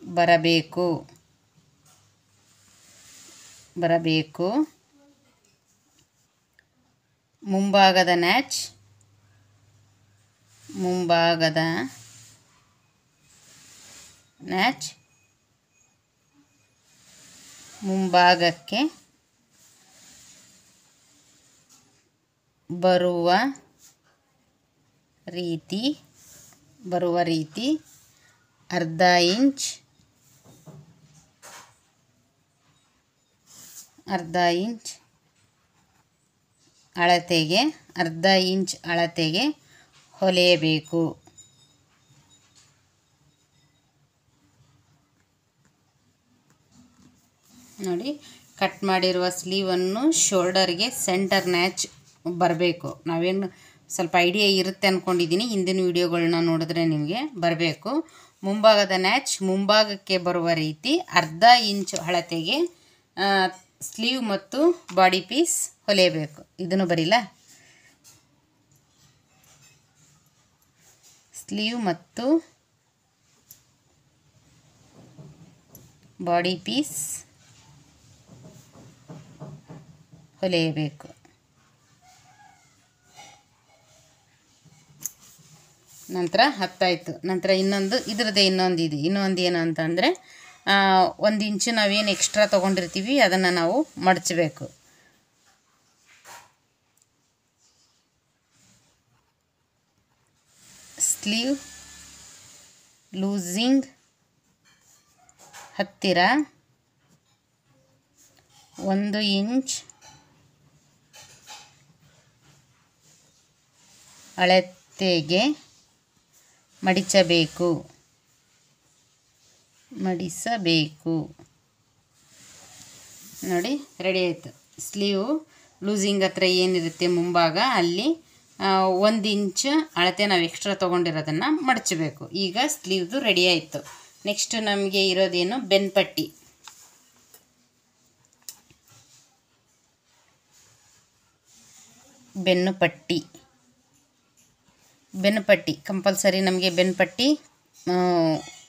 ಬರಬೇಕು. ಮುಂಭಾಗದ ನ್ಯಾಚ್ ಮುಂಭಾಗಕ್ಕೆ ಬರುವ ರೀತಿ ಅರ್ಧ ಇಂಚ್ ಅಳತೆಗೆ ಹೊಲಿಯಬೇಕು. ನೋಡಿ, ಕಟ್ ಮಾಡಿರುವ ಸ್ಲೀವನ್ನು ಶೋಲ್ಡರ್ಗೆ ಸೆಂಟರ್ ನ್ಯಾಚ್ ಬರಬೇಕು. ನಾವೇನು ಸ್ವಲ್ಪ ಐಡಿಯಾ ಇರುತ್ತೆ ಅಂದ್ಕೊಂಡಿದ್ದೀನಿ, ಹಿಂದಿನ ವಿಡಿಯೋಗಳನ್ನ ನೋಡಿದ್ರೆ ನಿಮಗೆ ಬರಬೇಕು. ಮುಂಭಾಗದ ನ್ಯಾಚ್ ಮುಂಭಾಗಕ್ಕೆ ಬರುವ ರೀತಿ ಅರ್ಧ ಇಂಚು ಅಳತೆಗೆ ಸ್ಲೀವ್ ಮತ್ತು ಬಾಡಿ ಪೀಸ್ ಹೊಲಿಯಬೇಕು. ಇದನ್ನು ಬರೀಲ್ಲ, ಸ್ಲೀವ್ ಮತ್ತು ಬಾಡಿ ಪೀಸ್ ಹೊಲಿಯಬೇಕು. ನಂತರ 10 ಆಯಿತು. ನಂತರ ಇದರದ್ದೇ ಇನ್ನೊಂದು ಏನು ಅಂತಂದರೆ 1 ಇಂಚು ನಾವೇನು ಎಕ್ಸ್ಟ್ರಾ ತೊಗೊಂಡಿರ್ತೀವಿ ಅದನ್ನು ನಾವು ಮಡಚಬೇಕು. ಸ್ಲೀವ್ ಲೂಸಿಂಗ್ ಹತ್ತಿರ 1 ಇಂಚ್ ಅಳತೆಗೆ ಮಡಿಸಬೇಕು. ನೋಡಿ, ರೆಡಿ ಆಯಿತು. ಸ್ಲೀವ್ ಲೂಸಿಂಗ್ ಹತ್ರ ಏನಿರುತ್ತೆ ಮುಂಭಾಗ, ಅಲ್ಲಿ 1 ಇಂಚ್ ಅಳತೆ ನಾವು ಎಕ್ಸ್ಟ್ರಾ ತೊಗೊಂಡಿರೋದನ್ನು ಮಡಚಬೇಕು. ಈಗ ಸ್ಲೀವ್ದು ರೆಡಿ ಆಯಿತು. ನೆಕ್ಸ್ಟ್ ನಮಗೆ ಇರೋದೇನು, ಬೆನ್ನು ಪಟ್ಟಿ ಕಂಪಲ್ಸರಿ ನಮಗೆ. ಬೆನ್ನು ಪಟ್ಟಿ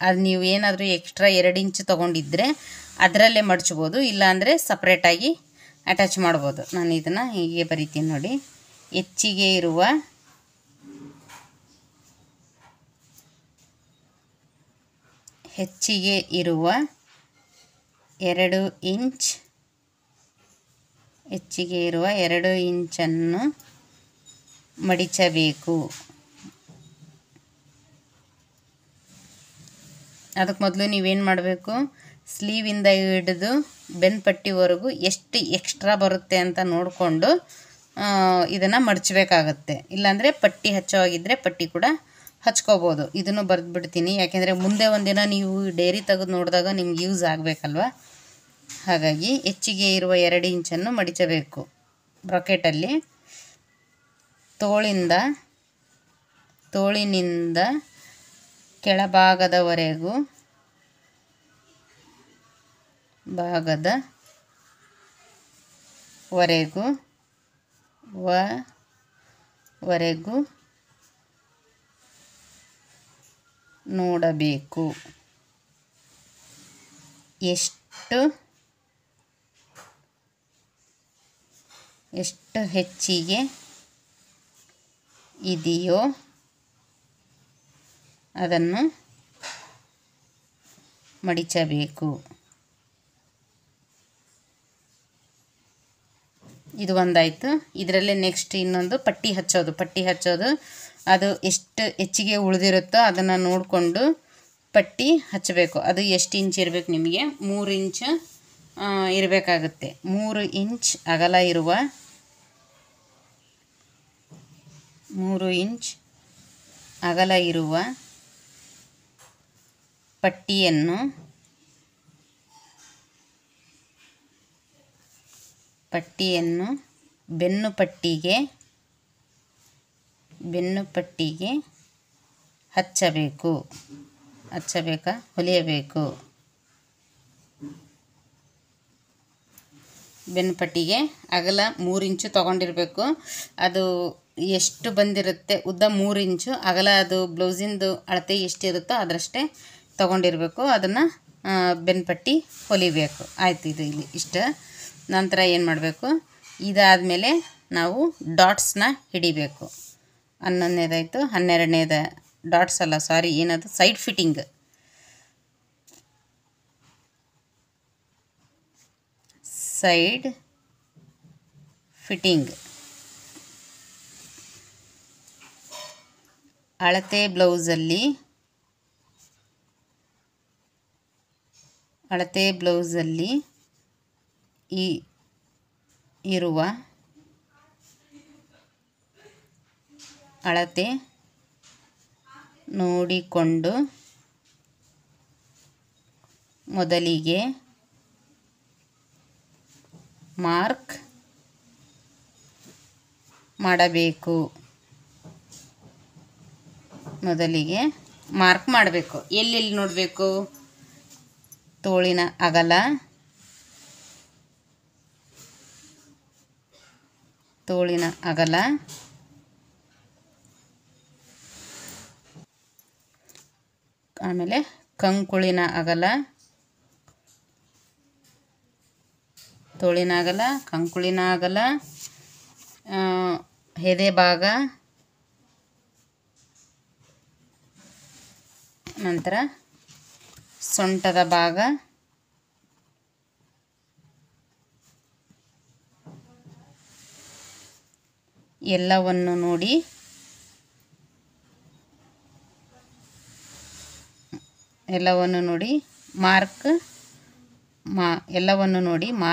ಅದು ನೀವು ಏನಾದರೂ ಎಕ್ಸ್ಟ್ರಾ 2 ಇಂಚ್ ತೊಗೊಂಡಿದ್ರೆ ಅದರಲ್ಲೇ ಮಡಚ್ಬೋದು, ಇಲ್ಲಾಂದರೆ ಸಪ್ರೇಟಾಗಿ ಅಟ್ಯಾಚ್ ಮಾಡ್ಬೋದು. ನಾನು ಇದನ್ನು ಹೀಗೆ ಬರಿತೀನಿ ನೋಡಿ. ಹೆಚ್ಚಿಗೆ ಇರುವ 2 ಇಂಚನ್ನು ಮಡಿಚಬೇಕು. ಅದಕ್ಕೆ ಮೊದಲು ನೀವೇನು ಮಾಡಬೇಕು, ಸ್ಲೀವಿಂದ ಹಿಡಿದು ಬೆನ್ನು ಪಟ್ಟಿವರೆಗೂ ಎಷ್ಟು ಎಕ್ಸ್ಟ್ರಾ ಬರುತ್ತೆ ಅಂತ ನೋಡಿಕೊಂಡು ಇದನ್ನು ಮಡಚಬೇಕಾಗತ್ತೆ. ಇಲ್ಲಾಂದರೆ ಪಟ್ಟಿ ಹಚ್ಚೋವಾಗಿದ್ದರೆ ಪಟ್ಟಿ ಕೂಡ ಹಚ್ಕೋಬೋದು. ಇದನ್ನು ಬರೆದ್ಬಿಡ್ತೀನಿ, ಯಾಕೆಂದರೆ ಮುಂದೆ ಒಂದಿನ ನೀವು ಡೈರಿ ತೆಗೆದು ನೋಡಿದಾಗ ನಿಮ್ಗೆ ಯೂಸ್ ಆಗಬೇಕಲ್ವ. ಹಾಗಾಗಿ ಹೆಚ್ಚಿಗೆ ಇರುವ 2 ಇಂಚನ್ನು ಮಡಿಚಬೇಕು. ಬ್ರಾಕೆಟಲ್ಲಿ ತೋಳಿನಿಂದ ಕೆಳಭಾಗದವರೆಗೂ ನೋಡಬೇಕು. ಎಷ್ಟು ಹೆಚ್ಚಿಗೆ ಇದೆಯೋ ಅದನ್ನು ಮಡಿಚಬೇಕು. ಇದು ಒಂದಾಯಿತು. ಇದರಲ್ಲೇ ನೆಕ್ಸ್ಟ್ ಇನ್ನೊಂದು ಪಟ್ಟಿ ಹಚ್ಚೋದು. ಅದು ಎಷ್ಟು ಹೆಚ್ಚಿಗೆ ಉಳಿದಿರುತ್ತೋ ಅದನ್ನು ನೋಡಿಕೊಂಡು ಪಟ್ಟಿ ಹಚ್ಚಬೇಕು. ಅದು ಎಷ್ಟು ಇಂಚ್ ಇರಬೇಕು ನಿಮಗೆ, 3 ಇಂಚ್ ಇರಬೇಕಾಗುತ್ತೆ. 3 ಇಂಚ್ ಅಗಲ ಇರುವ 3 ಇಂಚ್ ಅಗಲ ಇರುವ ಪಟ್ಟಿಯನ್ನು ಬೆನ್ನು ಪಟ್ಟಿಗೆ ಹೊಲಿಯಬೇಕು. ಬೆನ್ನು ಪಟ್ಟಿಗೆ ಅಗಲ 3 ಇಂಚು ತೊಗೊಂಡಿರಬೇಕು. ಅದು ಎಷ್ಟು ಬಂದಿರುತ್ತೆ ಉದ್ದ 3 ಇಂಚು, ಅಗಲ ಅದು ಬ್ಲೌಸಿಂದು ಅಳತೆ ಎಷ್ಟಿರುತ್ತೋ ಅದರಷ್ಟೇ ತೊಗೊಂಡಿರಬೇಕು. ಅದನ್ನು ಬೆನ್ನು ಪಟ್ಟಿ ಹೊಲಿಬೇಕು. ಆಯಿತು, ಇದು ಇಲ್ಲಿ ಇಷ್ಟ. ನಂತರ ಏನು ಮಾಡಬೇಕು, ಇದಾದಮೇಲೆ ನಾವು ಡಾಟ್ಸ್ನ ಹಿಡಿಬೇಕು. 11ನೇದಾಯಿತು. 12ನೇದ ಡಾಟ್ಸ್ ಅಲ್ಲ, ಸಾರಿ, ಏನದು ಸೈಡ್ ಫಿಟ್ಟಿಂಗ್. ಅಳತೆ ಬ್ಲೌಸಲ್ಲಿ ಇರುವ ಅಳತೆ ನೋಡಿಕೊಂಡು ಮೊದಲಿಗೆ ಮಾರ್ಕ್ ಮಾಡಬೇಕು. ಎಲ್ಲೆಲ್ಲಿ ನೋಡಬೇಕು? ತೋಳಿನ ಅಗಲ, ಆಮೇಲೆ ಕಂಕುಳಿನ ಅಗಲ, ತೋಳಿನ ಅಗಲ, ಕಂಕುಳಿನ ಅಗಲ, ಎದೆ ಭಾಗ, ನಂತರ ಸೊಂಟದ ಭಾಗ, ಎಲ್ಲವನ್ನು ನೋಡಿ ಮಾರ್ಕ್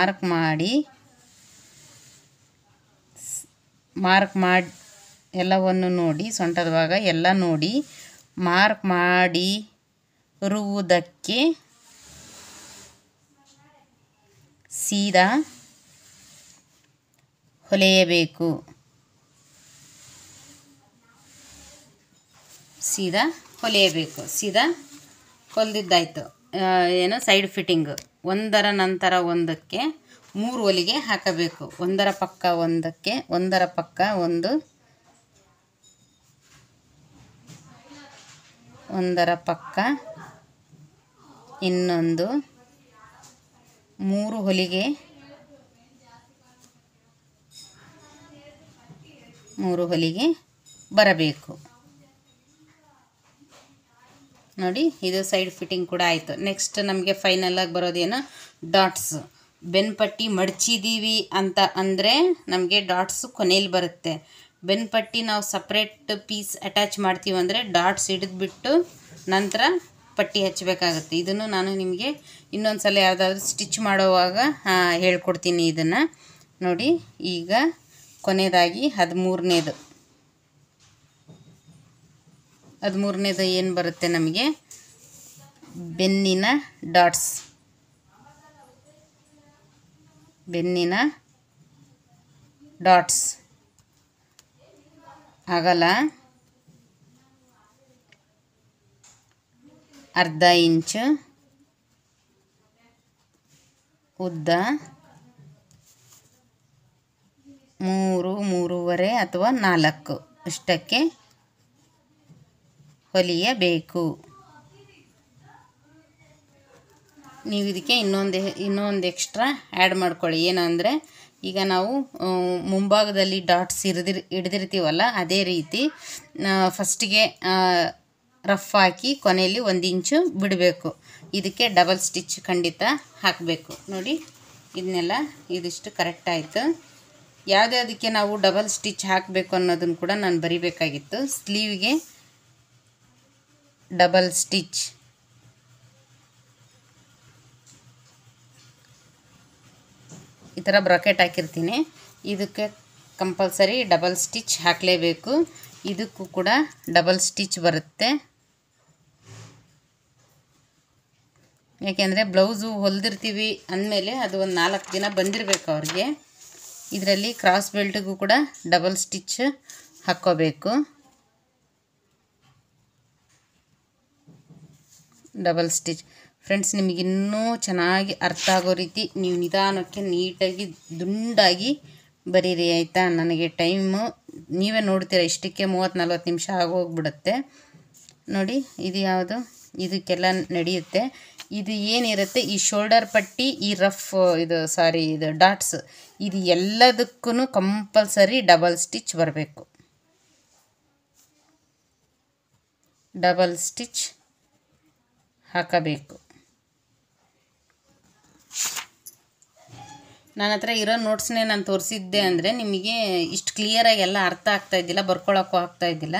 ಮಾಡಿ ಎಲ್ಲವನ್ನು ನೋಡಿ, ಸೊಂಟದ ಭಾಗ ಎಲ್ಲ ನೋಡಿ ಮಾರ್ಕ್ ಮಾಡಿರುವುದಕ್ಕೆ ಸೀದಾ ಹೊಲಿಯಬೇಕು. ಸೀದಾ ಹೊಲಿದಿದ್ದಾಯಿತು. ಏನು ಸೈಡ್ ಫಿಟ್ಟಿಂಗು ಒಂದರ ನಂತರ ಒಂದಕ್ಕೆ 3 ಹೊಲಿಗೆ ಹಾಕಬೇಕು. ಒಂದರ ಪಕ್ಕ ಒಂದು, ಒಂದರ ಪಕ್ಕ ಇನ್ನೊಂದು, 3 ಹೊಲಿಗೆ ಬರಬೇಕು. ನೋಡಿ, ಇದು ಸೈಡ್ ಫಿಟ್ಟಿಂಗ್ ಕೂಡ ಆಯಿತು. ನೆಕ್ಸ್ಟ್ ನಮಗೆ ಫೈನಲಾಗಿ ಬರೋದೇನು, ಡಾಟ್ಸ್. ಬೆನ್ಪಟ್ಟಿ ಮಡಚಿದ್ದೀವಿ ಅಂತ ಅಂದರೆ ನಮಗೆ ಡಾಟ್ಸು ಕೊನೆಯಲ್ಲಿ ಬರುತ್ತೆ. ಬೆನ್ಪಟ್ಟಿ ನಾವು ಸಪ್ರೇಟ್ ಪೀಸ್ ಅಟ್ಯಾಚ್ ಮಾಡ್ತೀವಿ ಅಂದರೆ ಡಾಟ್ಸ್ ಹಿಡಿದ್ಬಿಟ್ಟು ನಂತರ ಪಟ್ಟಿ ಹಚ್ಚಬೇಕಾಗುತ್ತೆ. ಇದನ್ನು ನಾನು ನಿಮಗೆ ಇನ್ನೊಂದು ಸಲ ಯಾವುದಾದ್ರೂ ಸ್ಟಿಚ್ ಮಾಡುವಾಗ ಹೇಳ್ಕೊಡ್ತೀನಿ. ಇದನ್ನು ನೋಡಿ. ಈಗ ಕೊನೆಯದಾಗಿ 13ನೇದು ಏನು ಬರುತ್ತೆ ನಮಗೆ, ಬೆನ್ನಿನ ಡಾಟ್ಸ್ ಅಗಲ ಅರ್ಧ ಇಂಚು, ಉದ್ದ 3, 3.5 ಅಥವಾ 4 ಇಷ್ಟಕ್ಕೆ ಹೊಲಿಯಬೇಕು. ನೀವು ಇದಕ್ಕೆ ಇನ್ನೊಂದು ಎಕ್ಸ್ಟ್ರಾ ಆ್ಯಡ್ ಮಾಡ್ಕೊಳ್ಳಿ. ಏನಂದರೆ, ಈಗ ನಾವು ಮುಂಭಾಗದಲ್ಲಿ ಡಾಟ್ಸ್ ಹಿಡಿದಿರ್ತೀವಲ್ಲ, ಅದೇ ರೀತಿ ಫಸ್ಟಿಗೆ ರಫ್ ಹಾಕಿ ಕೊನೆಯಲ್ಲಿ 1 ಇಂಚು ಬಿಡಬೇಕು. ಇದಕ್ಕೆ ಡಬಲ್ ಸ್ಟಿಚ್ ಖಂಡಿತ ಹಾಕಬೇಕು. ನೋಡಿ, ಇದನ್ನೆಲ್ಲ ಇದಿಷ್ಟು ಕರೆಕ್ಟ್ ಆಯಿತು. ಯಾವುದ್ಯಾವುದಕ್ಕೆ ನಾವು ಡಬಲ್ ಸ್ಟಿಚ್ ಹಾಕಬೇಕು ಅನ್ನೋದನ್ನು ಕೂಡ ನಾನು ಬರಿಬೇಕಾಗಿತ್ತು. ಸ್ಲೀವ್ಗೆ ಡಬಲ್ ಸ್ಟಿಚ್, ಈ ಥರ ಬ್ರಾಕೆಟ್ ಹಾಕಿರ್ತೀನಿ. ಇದಕ್ಕೆ ಕಂಪಲ್ಸರಿ ಡಬಲ್ ಸ್ಟಿಚ್ ಹಾಕಲೇಬೇಕು. ಇದಕ್ಕೂ ಕೂಡ ಡಬಲ್ ಸ್ಟಿಚ್ ಬರುತ್ತೆ. ಯಾಕೆಂದರೆ ಬ್ಲೌಸು ಹೊಲಿದಿರ್ತೀವಿ ಅಂದಮೇಲೆ ಅದು ಒಂದು 4 ದಿನ ಬಂದಿರಬೇಕು ಅವ್ರಿಗೆ. ಇದರಲ್ಲಿ ಕ್ರಾಸ್ ಬೆಲ್ಟ್ಗೂ ಕೂಡ ಡಬಲ್ ಸ್ಟಿಚ್ ಹಾಕ್ಕೋಬೇಕು. ಡಬಲ್ ಸ್ಟಿಚ್ ಫ್ರೆಂಡ್ಸ್, ನಿಮಗಿನ್ನೂ ಚೆನ್ನಾಗಿ ಅರ್ಥ ಆಗೋ ರೀತಿ ನೀವು ನಿಧಾನಕ್ಕೆ ನೀಟಾಗಿ ದುಂಡಾಗಿ ಬರೀರಿ ಆಯಿತಾ. ನನಗೆ ಟೈಮು ನೀವೇ ನೋಡ್ತೀರ, ಇಷ್ಟಕ್ಕೆ 30-40 ನಿಮಿಷ ಆಗೋಗ್ಬಿಡುತ್ತೆ ನೋಡಿ. ಇದು ಯಾವುದು, ಇದಕ್ಕೆಲ್ಲ ನಡೆಯುತ್ತೆ. ಇದು ಏನಿರುತ್ತೆ, ಈ ಶೋಲ್ಡರ್ ಪಟ್ಟಿ, ಈ ರಫ್ ಇದು ಡಾಟ್ಸ್, ಇದು ಎಲ್ಲದಕ್ಕೂ ಕಂಪಲ್ಸರಿ ಡಬಲ್ ಸ್ಟಿಚ್ ಬರಬೇಕು. ಡಬಲ್ ಸ್ಟಿಚ್ ಹಾಕಬೇಕು. ನನ್ನ ಹತ್ರ ಇರೋ ನೋಟ್ಸ್ನೇ ನಾನು ತೋರಿಸಿದ್ದೆ ಅಂದರೆ ನಿಮಗೆ ಇಷ್ಟು ಕ್ಲಿಯರಾಗಿ ಎಲ್ಲ ಅರ್ಥ ಆಗ್ತಾಯಿದ್ದಿಲ್ಲ, ಬರ್ಕೊಳ್ಳೋಕ್ಕೂ ಆಗ್ತಾಯಿದ್ದಿಲ್ಲ.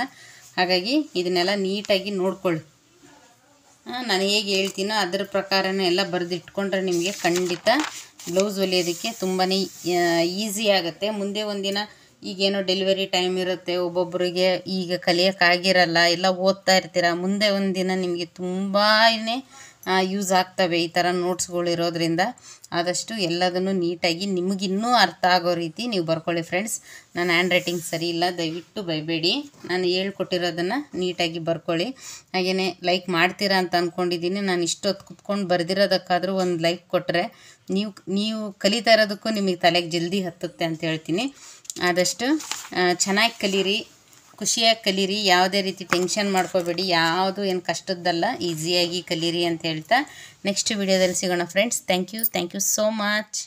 ಹಾಗಾಗಿ ಇದನ್ನೆಲ್ಲ ನೀಟಾಗಿ ನೋಡ್ಕೊಳ್ಳಿ. ನಾನು ಹೇಗೆ ಹೇಳ್ತೀನೋ ಅದರ ಪ್ರಕಾರನೇ ಎಲ್ಲ ಬರೆದಿಟ್ಕೊಂಡ್ರೆ ನಿಮಗೆ ಖಂಡಿತ ಬ್ಲೌಸ್ ಹೊಲಿಯೋದಕ್ಕೆ ತುಂಬಾ ಈಸಿ ಆಗುತ್ತೆ. ಮುಂದೆ ಒಂದಿನ ಈಗೇನೋ ಡೆಲಿವರಿ ಟೈಮ್ ಇರುತ್ತೆ, ಒಬ್ಬೊಬ್ಬರಿಗೆ ಈಗ ಕಲಿಯೋಕ್ಕಾಗಿರಲ್ಲ, ಎಲ್ಲ ಓದ್ತಾ ಇರ್ತೀರ, ಮುಂದೆ ಒಂದಿನ ನಿಮಗೆ ತುಂಬಾ ಯೂಸ್ ಆಗ್ತವೆ ಈ ಥರ ನೋಟ್ಸ್ಗಳು ಇರೋದ್ರಿಂದ. ಆದಷ್ಟು ಎಲ್ಲದನ್ನು ನೀಟಾಗಿ ನಿಮಗಿನ್ನೂ ಅರ್ಥ ಆಗೋ ರೀತಿ ನೀವು ಬರ್ಕೊಳ್ಳಿ ಫ್ರೆಂಡ್ಸ್. ನನ್ನ ಹ್ಯಾಂಡ್ ರೈಟಿಂಗ್ ಸರಿ ಇಲ್ಲ, ದಯವಿಟ್ಟು ಬೈಬೇಡಿ. ನಾನು ಹೇಳ್ಕೊಟ್ಟಿರೋದನ್ನು ನೀಟಾಗಿ ಬರ್ಕೊಳ್ಳಿ. ಹಾಗೆಯೇ ಲೈಕ್ ಮಾಡ್ತೀರಾ ಅಂತ ಅಂದ್ಕೊಂಡಿದ್ದೀನಿ. ನಾನು ಇಷ್ಟೊತ್ತು ಕುತ್ಕೊಂಡು ಬರೆದಿರೋದಕ್ಕಾದರೂ ಒಂದು ಲೈಕ್ ಕೊಟ್ಟರೆ ನೀವು ಕಲಿತಾ ಇರೋದಕ್ಕೂ ನಿಮಗೆ ತಲೆಗೆ ಜಲ್ದಿ ಹತ್ತುತ್ತೆ ಅಂತ ಹೇಳ್ತೀನಿ. ಆದಷ್ಟು ಚೆನ್ನಾಗಿ ಕಲೀರಿ, ಖುಷಿಯಾಗಿ ಕಲೀರಿ, ಯಾವುದೇ ರೀತಿ ಟೆನ್ಷನ್ ಮಾಡ್ಕೋಬೇಡಿ. ಯಾವುದು ಏನು ಕಷ್ಟದ್ದಲ್ಲ, ಈಸಿಯಾಗಿ ಕಲೀರಿ ಅಂತ ಹೇಳ್ತಾ ನೆಕ್ಸ್ಟ್ ವಿಡಿಯೋದಲ್ಲಿ ಸಿಗೋಣ friends. Thank you so much.